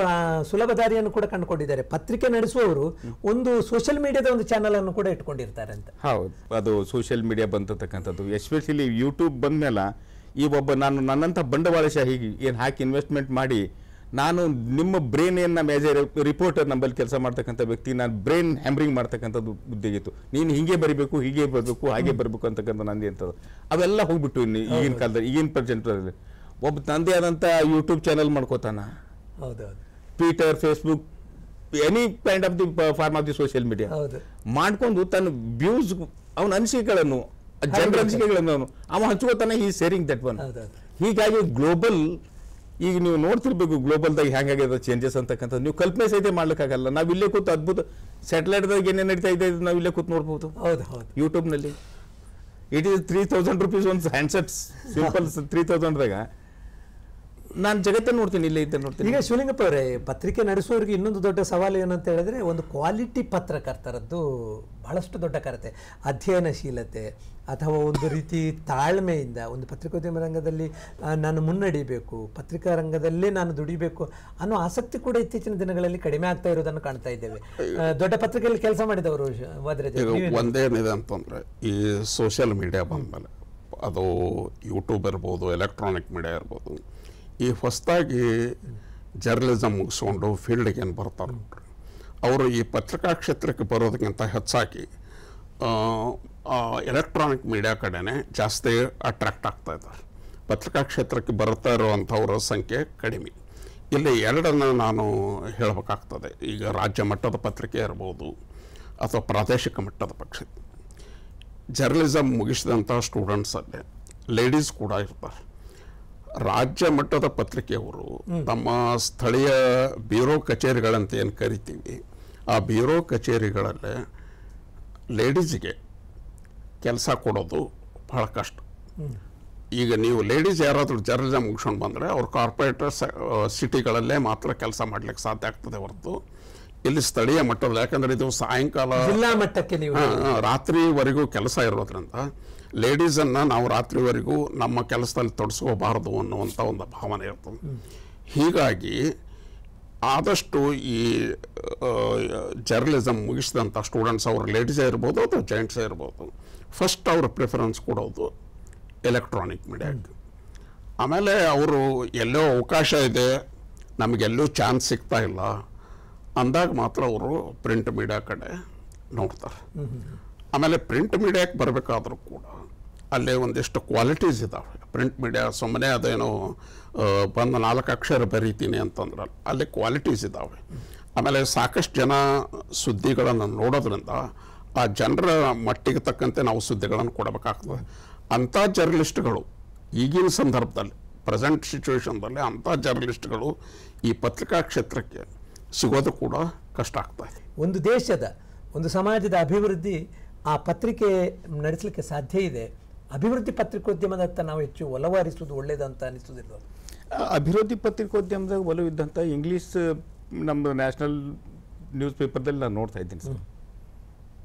Speaker 1: ಸುಲಭ ದಾರಿಯನ್ನು ಕೂಡ ಕಂಡುಕೊಂಡಿದ್ದಾರೆ. ಪತ್ರಿಕೆ ನಡೆಸುವವರು ಒಂದು ಸೋಷಿಯಲ್ ಮೀಡಿಯಾದ ಒಂದು ಚಾನಲ್ ಅನ್ನು ಕೂಡ ಇಟ್ಕೊಂಡಿರ್ತಾರೆ ಅಂತ.
Speaker 3: ಹೌದು, ಅದು ಸೋಷಿಯಲ್ ಮೀಡಿಯಾ ಬಂತಕ್ಕಂಥದ್ದು. ಎಸ್ಪೆಷಲಿ ಯೂಟ್ಯೂಬ್ ಬಂದ್ಮೇಲೆ ಈ ಒಬ್ಬ ನಾನು ನನ್ನಂಥ ಬಂಡವಾಳಶಾಹಿ ಏನು ಹಾಕಿ ಇನ್ವೆಸ್ಟ್ಮೆಂಟ್ ಮಾಡಿ, ನಾನು ನಿಮ್ಮ ಬ್ರೈನ್ ಏನು ಆಸ್ ಎ ರಿಪೋರ್ಟರ್ ನಂಬಲ್ಲಿ ಕೆಲಸ ಮಾಡ್ತಕ್ಕಂಥ ವ್ಯಕ್ತಿ, ನಾನು ಬ್ರೈನ್ ಹ್ಯಾಮ್ರಿಂಗ್ ಮಾಡ್ತಕ್ಕಂಥದ್ದು ಉದ್ದೇಗಿತ್ತು. ನೀನು ಹೀಗೆ ಬರೀಬೇಕು, ಹೀಗೆ ಬರಬೇಕು, ಹಾಗೆ ಬರಬೇಕು ಅಂತಕ್ಕಂಥ ನಂದಿ ಅಂತದ್ದು ಅವೆಲ್ಲ ಹೋಗ್ಬಿಟ್ಟು ಈಗಿನ ಕಾಲದಲ್ಲಿ, ಈಗಿನ ಪ್ರೆಸೆಂಟಲ್ಲಿ ಒಬ್ಬ ತಂದೆ ಆದಂಥ ಯೂಟ್ಯೂಬ್ ಚಾನಲ್ ಮಾಡ್ಕೋತಾನ. Twitter, Facebook, any kind of the form of the social media ಮಾಡ್ಕೊಂಡು ತನ್ನ ವ್ಯೂಸ್, ಅವನ ಅನಿಸಿಕೆಗಳನ್ನು, ಜನರ ಅನಿಸಿಕೆಗಳನ್ನು ಅವ ಹಂಚ್ಕೋತಾನೆ. ಈ ಸೇರಿಂಗ್ ದಟ್ ಒನ್. ಹೀಗಾಗಿ ಗ್ಲೋಬಲ್, ಈಗ ನೀವು ನೋಡ್ತಿರ್ಬೇಕು ಗ್ಲೋಬಲ್ದಾಗ ಹೆಂಗಾಗಿದೆ ಚೇಂಜಸ್ ಅಂತಕ್ಕಂಥದ್ದು ನೀವು ಕಲ್ಪನೆ ಸಹಿತ ಮಾಡ್ಲಿಕ್ಕಾಗಲ್ಲ. ನಾವು ಇಲ್ಲೇ ಕೂತು ಅದ್ಭುತ ಸ್ಯಾಟಲೈಟ್ದಾಗ ಏನೇನು ನಡೀತಾ ಇದೆ ನಾವು ಇಲ್ಲೇ ಕೂತು ನೋಡ್ಬೋದು ಯೂಟ್ಯೂಬ್ನಲ್ಲಿ. ಇಟ್ ಈಸ್ 3,000 rupees ಒಂದು ಹ್ಯಾಂಡ್ಸೆಟ್ಸ್, ಸಿಂಪಲ್ 3,000ದಾಗ ನಾನು ಜಗತ್ತನ್ನು ನೋಡ್ತೀನಿ, ಇಲ್ಲೇ ಇದ್ದ ನೋಡ್ತೀನಿ.
Speaker 1: ಈಗ ಶಿವಲಿಂಗಪ್ಪ ಅವರೇ, ಪತ್ರಿಕೆ ನಡೆಸುವವರಿಗೆ ಇನ್ನೊಂದು ದೊಡ್ಡ ಸವಾಲು ಏನಂತ ಹೇಳಿದ್ರೆ, ಒಂದು ಕ್ವಾಲಿಟಿ ಪತ್ರಕರ್ತರದ್ದು ಬಹಳಷ್ಟು ದೊಡ್ಡ ಕೊರತೆ. ಅಧ್ಯಯನಶೀಲತೆ ಅಥವಾ ಒಂದು ರೀತಿ ತಾಳ್ಮೆಯಿಂದ ಒಂದು ಪತ್ರಿಕೋದ್ಯಮ ರಂಗದಲ್ಲಿ ನಾನು ಮುನ್ನಡಿಬೇಕು, ಪತ್ರಿಕಾ ರಂಗದಲ್ಲೇ ನಾನು ದುಡಿಬೇಕು ಅನ್ನೋ ಆಸಕ್ತಿ ಕೂಡ ಇತ್ತೀಚಿನ ದಿನಗಳಲ್ಲಿ ಕಡಿಮೆ ಆಗ್ತಾ ಇರೋದನ್ನು ಕಾಣ್ತಾ ಇದ್ದೇವೆ. ದೊಡ್ಡ ಪತ್ರಿಕೆಯಲ್ಲಿ ಕೆಲಸ ಮಾಡಿದವರು
Speaker 2: ಒಂದೇನಿದೆ ಅಂತಂದ್ರೆ, ಈ ಸೋಷಿಯಲ್ ಮೀಡಿಯಾ ಬಂದ್ಮೇಲೆ ಅದು ಯೂಟ್ಯೂಬ್ ಇರ್ಬೋದು, ಎಲೆಕ್ಟ್ರಾನಿಕ್ ಮೀಡಿಯಾ ಇರ್ಬೋದು, ಈ ಹೊಸದಾಗಿ ಜರ್ನಲಿಸಮ್ ಮುಗಿಸ್ಕೊಂಡು ಫೀಲ್ಡಿಗೆ ಏನು ಬರ್ತಾರೆ ನೋಡ್ರಿ, ಅವರು ಈ ಪತ್ರಿಕಾ ಕ್ಷೇತ್ರಕ್ಕೆ ಬರೋದಕ್ಕಿಂತ ಹೆಚ್ಚಾಗಿ ಎಲೆಕ್ಟ್ರಾನಿಕ್ ಮೀಡಿಯಾ ಕಡೆನೇ ಜಾಸ್ತಿ ಅಟ್ರಾಕ್ಟ್ ಆಗ್ತಾ ಇದ್ದಾರೆ. ಪತ್ರಿಕಾ ಕ್ಷೇತ್ರಕ್ಕೆ ಬರ್ತಾ ಇರುವಂಥವ್ರ ಸಂಖ್ಯೆ ಕಡಿಮೆ. ಇಲ್ಲಿ ಎರಡನ್ನು ನಾನು ಹೇಳಬೇಕಾಗ್ತದೆ. ಈಗ ರಾಜ್ಯ ಮಟ್ಟದ ಪತ್ರಿಕೆ ಇರ್ಬೋದು ಅಥವಾ ಪ್ರಾದೇಶಿಕ ಮಟ್ಟದ ಪಕ್ಷ ಜರ್ನಲಿಸಮ್ ಮುಗಿಸಿದಂಥ ಸ್ಟೂಡೆಂಟ್ಸಲ್ಲೇ ಲೇಡೀಸ್ ಕೂಡ ಇರ್ತಾರೆ. ರಾಜ್ಯ ಮಟ್ಟದ ಪತ್ರಿಕೆಯವರು ತಮ್ಮ ಸ್ಥಳೀಯ ಬ್ಯೂರೋ ಕಚೇರಿಗಳಂತ ಏನು ಕರಿತೀವಿ, ಆ ಬ್ಯೂರೋ ಕಚೇರಿಗಳಲ್ಲೇ ಲೇಡೀಸಿಗೆ ಕೆಲಸ ಕೊಡೋದು ಬಹಳ ಕಷ್ಟ. ಈಗ ನೀವು ಲೇಡೀಸ್ ಯಾರಾದರೂ ಜರ್ನಲಿಸಮ್ ಮುಗಿಸ್ಕೊಂಡು ಬಂದರೆ ಅವ್ರು ಕಾರ್ಪೊರೇಟ್ ಸಿಟಿಗಳಲ್ಲೇ ಮಾತ್ರ ಕೆಲಸ ಮಾಡ್ಲಿಕ್ಕೆ ಸಾಧ್ಯ ಆಗ್ತದೆ ಹೊರತು ಇಲ್ಲಿ ಸ್ಥಳೀಯ ಮಟ್ಟದಲ್ಲಿ, ಯಾಕಂದರೆ ಇದು ಸಾಯಂಕಾಲ
Speaker 1: ಜಿಲ್ಲಾ ಮಟ್ಟಕ್ಕೆ
Speaker 2: ರಾತ್ರಿವರೆಗೂ ಕೆಲಸ ಇರೋದ್ರಿಂದ ಲೇಡೀಸನ್ನು ನಾವು ರಾತ್ರಿವರೆಗೂ ನಮ್ಮ ಕೆಲಸದಲ್ಲಿ ತೊಡಸ್ಕೋಬಾರದು ಅನ್ನುವಂಥ ಒಂದು ಭಾವನೆ ಇರ್ತದೆ. ಹೀಗಾಗಿ ಆದಷ್ಟು ಈ ಜರ್ನಲಿಸಮ್ ಮುಗಿಸಿದಂಥ ಸ್ಟೂಡೆಂಟ್ಸ್, ಅವರು ಲೇಡೀಸೇ ಇರ್ಬೋದು ಅಥವಾ ಜೆಂಟ್ಸೇ ಇರ್ಬೋದು, ಫಸ್ಟ್ ಅವ್ರ ಪ್ರಿಫರೆನ್ಸ್ ಕೊಡೋದು ಎಲೆಕ್ಟ್ರಾನಿಕ್ ಮೀಡಿಯಾಕ್ಕೆ. ಆಮೇಲೆ ಅವರು ಎಲ್ಲೋ ಅವಕಾಶ ಇದೆ, ನಮಗೆಲ್ಲೂ ಚಾನ್ಸ್ ಸಿಗ್ತಾ ಇಲ್ಲ ಅಂದಾಗ ಮಾತ್ರ ಅವರು ಪ್ರಿಂಟ್ ಮೀಡಿಯಾ ಕಡೆ ನೋಡ್ತಾರೆ. ಆಮೇಲೆ ಪ್ರಿಂಟ್ ಮೀಡಿಯಾಕ್ಕೆ ಬರಬೇಕಾದ್ರೂ ಕೂಡ ಅಲ್ಲೇ ಒಂದಿಷ್ಟು ಕ್ವಾಲಿಟೀಸ್ ಇದ್ದಾವೆ. ಪ್ರಿಂಟ್ ಮೀಡಿಯಾ ಸುಮ್ಮನೆ ಅದೇನೋ ಬಂದು 4 ಅಕ್ಷರ ಬರೀತೀನಿ ಅಂತಂದ್ರೆ ಅಲ್ಲಿ ಕ್ವಾಲಿಟೀಸ್ ಇದ್ದಾವೆ. ಆಮೇಲೆ ಸಾಕಷ್ಟು ಜನ ಸುದ್ದಿಗಳನ್ನು ನೋಡೋದ್ರಿಂದ ಆ ಜನರ ಮಟ್ಟಿಗೆ ತಕ್ಕಂತೆ ನಾವು ಸುದ್ದಿಗಳನ್ನು ಕೊಡಬೇಕಾಗ್ತದೆ. ಅಂಥ ಜರ್ನಲಿಸ್ಟ್ಗಳು ಈಗಿನ ಸಂದರ್ಭದಲ್ಲಿ, ಪ್ರೆಸೆಂಟ್ ಸಿಚುವೇಶನ್ದಲ್ಲಿ ಅಂಥ ಜರ್ನಲಿಸ್ಟ್ಗಳು ಈ ಪತ್ರಿಕಾ ಕ್ಷೇತ್ರಕ್ಕೆ ಸಿಗೋದು ಕೂಡ ಕಷ್ಟ ಆಗ್ತಾ ಇದೆ.
Speaker 1: ಒಂದು ದೇಶದ, ಒಂದು ಸಮಾಜದ ಅಭಿವೃದ್ಧಿ ಆ ಪತ್ರಿಕೆ ನಡೆಸಲಿಕ್ಕೆ ಸಾಧ್ಯ ಇದೆ. ಅಭಿವೃದ್ಧಿ ಪತ್ರಿಕೋದ್ಯಮದತ್ತ ನಾವು ಹೆಚ್ಚು ಒಲವು ಹರಿಸುವುದು ಒಳ್ಳೇದಂತ ಅನಿಸುವುದಿಲ್ಲ?
Speaker 3: ಅಭಿವೃದ್ಧಿ ಪತ್ರಿಕೋದ್ಯಮದಾಗ ಒಲವಿದ್ದಂಥ ಇಂಗ್ಲೀಷ್ ನಮ್ಮದು ನ್ಯಾಷನಲ್ ನ್ಯೂಸ್ ಪೇಪರ್ದಲ್ಲಿ ನಾನು ನೋಡ್ತಾ ಇದ್ದೀನಿ ಸರ್.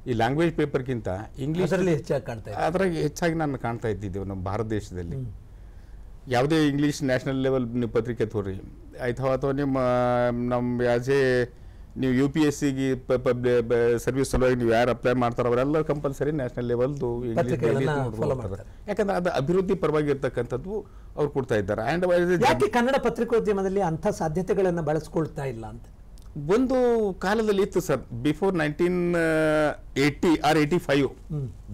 Speaker 3: ಈ ಲ್ಯಾಂಗ್ವೇಜ್ ಪೇಪರ್ಗಿಂತ ಇಂಗ್ಲೀಷ್
Speaker 1: ಅದರಲ್ಲಿ ಹೆಚ್ಚಾಗಿ ಕಾಣ್ತಾ ಇದೆ.
Speaker 3: ಅದ್ರಾಗ ಹೆಚ್ಚಾಗಿ ನಾನು ಕಾಣ್ತಾ ಇದ್ದಿದ್ದೇವೆ ನಮ್ಮ ಭಾರತ ದೇಶದಲ್ಲಿ. ಯಾವುದೇ ಇಂಗ್ಲೀಷ್ ನ್ಯಾಷನಲ್ ಲೆವೆಲ್ ನೀವು ಪತ್ರಿಕೆ ತೋರಿ ಅಥವಾ ನಮ್ಮ ಆಸ್ ಎ ನೀವು UPSCಗೆ ಸರ್ವಿಸ್ ಸಲುವಾಗಿ ನೀವು ಯಾರು ಅಪ್ಲೈ ಮಾಡ್ತಾರೋ ಅವರೆಲ್ಲ ಕಂಪಲ್ಸರಿ ನ್ಯಾಷನಲ್ ಲೆವೆಲ್ದು ಇಂಗ್ಲೀಷ್, ಯಾಕಂದ್ರೆ ಅದು ಅಭಿವೃದ್ಧಿ ಪರವಾಗಿ ಇರ್ತಕ್ಕಂಥದ್ದು ಅವ್ರು ಕೊಡ್ತಾ ಇದ್ದಾರೆ.
Speaker 1: ಯಾಕೆ ಕನ್ನಡ ಪತ್ರಿಕೋದ್ಯಮದಲ್ಲಿ ಅಂಥ ಸಾಧ್ಯತೆಗಳನ್ನು ಬಳಸ್ಕೊಳ್ತಾ ಇಲ್ಲ ಅಂತ?
Speaker 3: ಒಂದು ಕಾಲದಲ್ಲಿ ಇತ್ತು ಸರ್, ಬಿಫೋರ್ 1980 or 85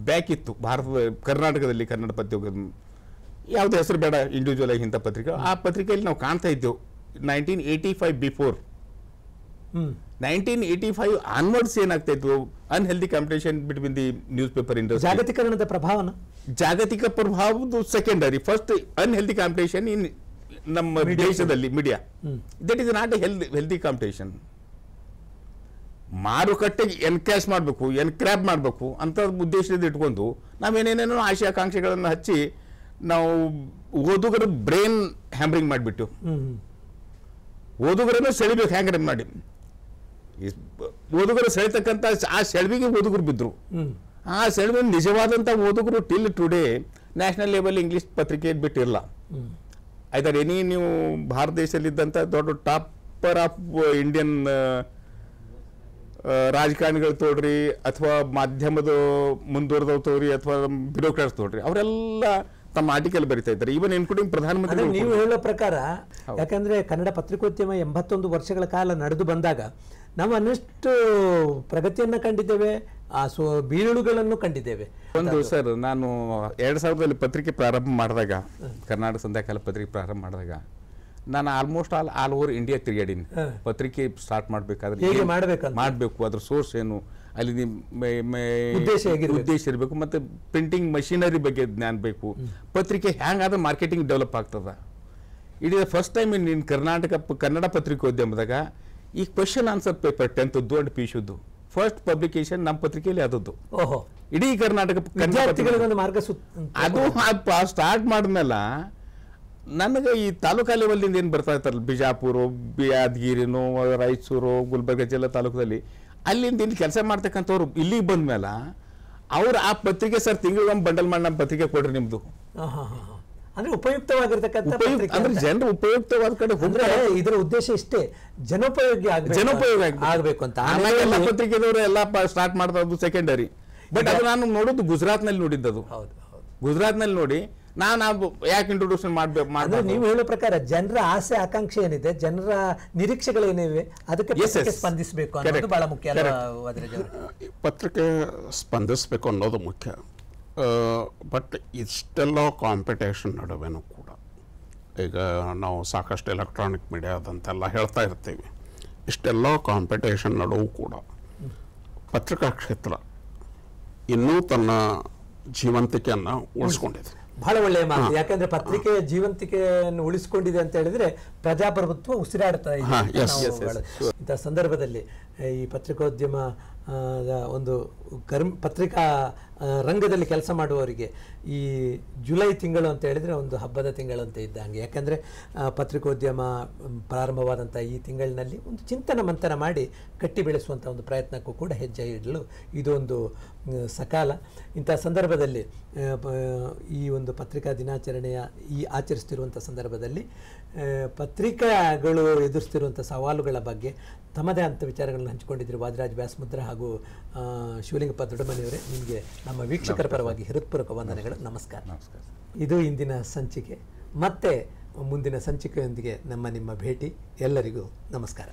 Speaker 3: ಬ್ಯಾಕ್ ಇತ್ತು ಭಾರತದ ಕರ್ನಾಟಕದಲ್ಲಿ ಕನ್ನಡ ಪತ್ರಿಕೋದ್ಯಮ. ಯಾವುದೇ ಹೆಸರು ಬೇಡ, ಇಂಡಿವಿಜುವಲ್ ಆಗಿ ಇಂಥ ಪತ್ರಿಕೆ, ಆ ಪತ್ರಿಕೆಯಲ್ಲಿ ನಾವು ಕಾಣ್ತಾ ಇದ್ದೆವು 1985 ಬಿಫೋರ್. 1985 ಆನ್ವರ್ಡ್ಸ್ ಏನಾಗ್ತಾ ಇತ್ತು, unhealthy competition between the news paper industry.
Speaker 1: ಜಾಗತೀಕರಣದ ಪ್ರಭಾವನ,
Speaker 3: ಜಾಗತಿಕ ಪ್ರಭಾವದ್ದು ಸೆಕೆಂಡರಿ, ಫಸ್ಟ್ ಅನ್ಹೆಲ್ದಿ ಕಾಂಪಿಟೇಷನ್ ಇನ್ ನಮ್ಮ ದೇಶದಲ್ಲಿ media. That is not A healthy competition. ಮಾರುಕಟ್ಟೆಗೆ ಎನ್ಕ್ಯಾಶ್ ಮಾಡಬೇಕು, ಎನ್ಕ್ರ್ಯಾಪ್ ಮಾಡಬೇಕು ಅಂತ ಉದ್ದೇಶದಿಂದ ಇಟ್ಕೊಂಡು ನಾವೇನೇನೇನೋ ಆಶೆ ಆಕಾಂಕ್ಷೆಗಳನ್ನು ಹಚ್ಚಿ ನಾವು ಓದುಗರ ಬ್ರೈನ್ ಹ್ಯಾಮ್ರಿಂಗ್ ಮಾಡಿಬಿಟ್ಟು ಓದುಗರನ್ನು ಸೆಳಿಬೇಕು. ಹ್ಯಾಂಗ್ ಮಾಡಿ ಓದುಗರು ಸೆಳಿತಕ್ಕಂಥ ಆ ಸೆಳವಿಗೆ ಓದುಗರು ಬಿದ್ದರು. ಆ ಸೆಳವಿನ ನಿಜವಾದಂಥ ಓದುಗರು till today national level English ಪತ್ರಿಕೆ ಬಿಟ್ಟಿರಲ್ಲ. ಐದರ್ ಎನಿ ನೀವು ಭಾರತ ದೇಶದಲ್ಲಿದ್ದಂಥ ದೊಡ್ಡ ಟಾಪರ್ ಆಫ್ ಇಂಡಿಯನ್ ರಾಜಕಾರಣಿಗಳು ತೋಡ್ರಿ, ಅಥವಾ ಮಾಧ್ಯಮದ ಮುಂದುವರೆದವ್ ತೋರಿ, ಅಥವಾ ಬ್ಯೂರೋಕ್ರಾಟ್ಸ್ ತೋಡ್ರಿ, ಅವರೆಲ್ಲ ತಮ್ಮ ಆರ್ಟಿಕಲ್ ಬರಿತಾ ಇದ್ದಾರೆ. ಈವನ್ ಇನ್ಕ್ಲೂಡಿಂಗ್ ಪ್ರಧಾನಮಂತ್ರಿ.
Speaker 1: ನೀವು ಹೇಳೋ ಪ್ರಕಾರ, ಯಾಕಂದ್ರೆ ಕನ್ನಡ ಪತ್ರಿಕೋದ್ಯಮ 81 ವರ್ಷಗಳ ಕಾಲ ನಡೆದು ಬಂದಾಗ ನಾವು ಅನ್ನಷ್ಟು ಪ್ರಗತಿಯನ್ನು ಕಂಡಿದ್ದೇವೆ, ಆ ಬೀಳುಗಳನ್ನು ಕಂಡಿದ್ದೇವೆ.
Speaker 3: ಒಂದು ಸರ್, ನಾನು 2000ರಲ್ಲಿ ಪತ್ರಿಕೆ ಪ್ರಾರಂಭ ಮಾಡಿದಾಗ, ಕರ್ನಾಟಕ ಸಂಧ್ಯಾಕಾಲ ಪತ್ರಿಕೆ ಪ್ರಾರಂಭ ಮಾಡಿದಾಗ, ನಾನು ಆಲ್ಮೋಸ್ಟ್ ಆಲ್ ಓವರ್ ಇಂಡಿಯಾ ತಿರುಗಾಡೀನಿ. ಪತ್ರಿಕೆ ಸ್ಟಾರ್ಟ್ ಮಾಡಬೇಕಾದ್ರೆ ಮಾಡಬೇಕು, ಅದ್ರ ಸೋರ್ಸ್ ಏನು, ಅಲ್ಲಿ ಉದ್ದೇಶ ಇರಬೇಕು, ಮತ್ತೆ ಪ್ರಿಂಟಿಂಗ್ ಮಷಿನರಿ ಬಗ್ಗೆ ಜ್ಞಾನ ಬೇಕು, ಪತ್ರಿಕೆ ಹ್ಯಾಂಗಾದ್ರೆ ಮಾರ್ಕೆಟಿಂಗ್ ಡೆವಲಪ್ ಆಗ್ತದ. It is first time in Karnataka Kannada ಪತ್ರಿಕೋದ್ಯಮದಾಗ ಈ question answer paper 10th and PUC first publication ನಮ್ಮ ಪತ್ರಿಕೆಯಲ್ಲಿ ಆದದ್ದು. ಇಡೀ ಕರ್ನಾಟಕ ಅದು ಸ್ಟಾರ್ಟ್ ಮಾಡಿದ್ಮೇಲೆ ನನಗೆ ಈ ತಾಲೂಕಾ ಲೆವೆಲ್ನಿಂದ ಏನು ಬರ್ತಾ ಇರ್ತಾರಲ್ಲ, ಬಿಜಾಪುರ, ಯಾದಗಿರಿನೋ, ರಾಯಚೂರು, ಗುಲ್ಬರ್ಗ ಜಿಲ್ಲಾ ತಾಲೂಕದಲ್ಲಿ, ಅಲ್ಲಿಂದ ಇಲ್ಲಿ ಕೆಲಸ ಮಾಡ್ತಕ್ಕಂಥವ್ರು ಇಲ್ಲಿಗೆ ಬಂದ್ಮೇಲೆ ಅವ್ರು ಆ ಪತ್ರಿಕೆ ಸರ್ ತಿಂಗಳಿಗೊಮ್ಮೆ ಬಂಡಲ್ ಮಾಡಿ ನಮ್ಮ ಪತ್ರಿಕೆ ಕೊಡ್ರಿ ನಿಮ್ದು,
Speaker 1: ಅಂದ್ರೆ ಉಪಯುಕ್ತವಾಗಿರ್ತಕ್ಕಂಥ
Speaker 3: ಅಂದ್ರೆ ಜನರು ಉಪಯುಕ್ತವಾದ ಕಡೆ ಹೋದ್ರೆ
Speaker 1: ಇದರ ಉದ್ದೇಶ ಇಷ್ಟೇ, ಜನೋಪಯೋಗಿ ಆಗಬೇಕು ಅಂತ.
Speaker 3: ಆಮೇಲೆ ಎಲ್ಲ ಪತ್ರಿಕೆದವರು ಎಲ್ಲ ಸ್ಟಾರ್ಟ್ ಮಾಡ್ತಾ ಇದ್ದು ಸೆಕೆಂಡರಿ. ಬಟ್ ಅದು ನಾನು ನೋಡೋದು ಗುಜರಾತ್ನಲ್ಲಿ ನೋಡಿದ್ದದು. ಗುಜರಾತ್ನಲ್ಲಿ ನೋಡಿ ನಾನು ಯಾಕೆ ಇಂಟ್ರೊಡ್ಯೂಷನ್ ಮಾಡ್ಬೇಕು.
Speaker 1: ನೀವು ಹೇಳೋ ಪ್ರಕಾರ ಜನರ ಆಸೆ ಆಕಾಂಕ್ಷೆ ಏನಿದೆ, ಜನರ ನಿರೀಕ್ಷೆಗಳೇನಿವೆ, ಅದಕ್ಕೆ ಸ್ಪಂದಿಸಬೇಕು ಅನ್ನೋದು ಬಹಳ ಮುಖ್ಯ.
Speaker 2: ಪತ್ರಿಕೆ ಸ್ಪಂದಿಸಬೇಕು ಅನ್ನೋದು ಮುಖ್ಯ. ಬಟ್ ಇಷ್ಟೆಲ್ಲ ಕಾಂಪಿಟೇಷನ್ ನಡುವೆನೂ ಕೂಡ ಈಗ ನಾವು ಸಾಕಷ್ಟು ಎಲೆಕ್ಟ್ರಾನಿಕ್ ಮೀಡಿಯಾದಂತೆಲ್ಲ ಹೇಳ್ತಾ ಇರ್ತೀವಿ. ಇಷ್ಟೆಲ್ಲ ಕಾಂಪಿಟೇಷನ್ ನಡುವು ಕೂಡ ಪತ್ರಿಕಾ ಕ್ಷೇತ್ರ ಇನ್ನೂ ತನ್ನ ಜೀವಂತಿಕೆಯನ್ನು ಉಳಿಸ್ಕೊಂಡಿದೆ.
Speaker 1: ಬಹಳ ಒಳ್ಳೆಯ ಮಾತು. ಯಾಕಂದ್ರೆ ಪತ್ರಿಕೆಯ ಜೀವಂತಿಕೆಯನ್ನು ಉಳಿಸಿಕೊಂಡಿದೆ ಅಂತ ಹೇಳಿದ್ರೆ ಪ್ರಜಾಪ್ರಭುತ್ವ ಉಸಿರಾಡ್ತಾ ಇದೆ. ಇಂಥ ಸಂದರ್ಭದಲ್ಲಿ ಈ ಪತ್ರಿಕೋದ್ಯಮ ಒಂದು ಪತ್ರಿಕಾ ರಂಗದಲ್ಲಿ ಕೆಲಸ ಮಾಡುವವರಿಗೆ ಈ ಜುಲೈ ತಿಂಗಳು ಅಂತ ಹೇಳಿದರೆ ಒಂದು ಹಬ್ಬದ ತಿಂಗಳು ಅಂತ ಇದ್ದಂಗೆ. ಯಾಕಂದರೆ ಪತ್ರಿಕೋದ್ಯಮ ಪ್ರಾರಂಭವಾದಂಥ ಈ ತಿಂಗಳಿನಲ್ಲಿ ಒಂದು ಚಿಂತನ ಮಂಥನ ಮಾಡಿ ಕಟ್ಟಿ ಬೆಳೆಸುವಂಥ ಒಂದು ಪ್ರಯತ್ನಕ್ಕೂ ಕೂಡ ಹೆಜ್ಜೆ ಇಡಲು ಇದೊಂದು ಸಕಾಲ. ಇಂಥ ಸಂದರ್ಭದಲ್ಲಿ ಈ ಒಂದು ಪತ್ರಿಕಾ ದಿನಾಚರಣೆಯ ಆಚರಿಸ್ತಿರುವಂಥ ಸಂದರ್ಭದಲ್ಲಿ ಪತ್ರಿಕೆಗಳು ಎದುರಿಸ್ತಿರುವಂಥ ಸವಾಲುಗಳ ಬಗ್ಗೆ ತಮ್ಮದೇ ಅಂಥ ವಿಚಾರಗಳನ್ನು ಹಂಚಿಕೊಂಡಿದ್ದರು ವಾದಿರಾಜ್ ವ್ಯಾಸಮುದ್ರ ಹಾಗೂ ಶಿವಲಿಂಗಪ್ಪ ದೊಡ್ಡಮನೆಯವರೇ. ನಿಮಗೆ ನಮ್ಮ ವೀಕ್ಷಕರ ಪರವಾಗಿ ಹೃತ್ಪೂರ್ವಕ ವಂದನೆಗಳು. ನಮಸ್ಕಾರ. ಇದು ಇಂದಿನ ಸಂಚಿಕೆ. ಮತ್ತೆ ಮುಂದಿನ ಸಂಚಿಕೆಯೊಂದಿಗೆ ನಿಮ್ಮ ಭೇಟಿ. ಎಲ್ಲರಿಗೂ ನಮಸ್ಕಾರ.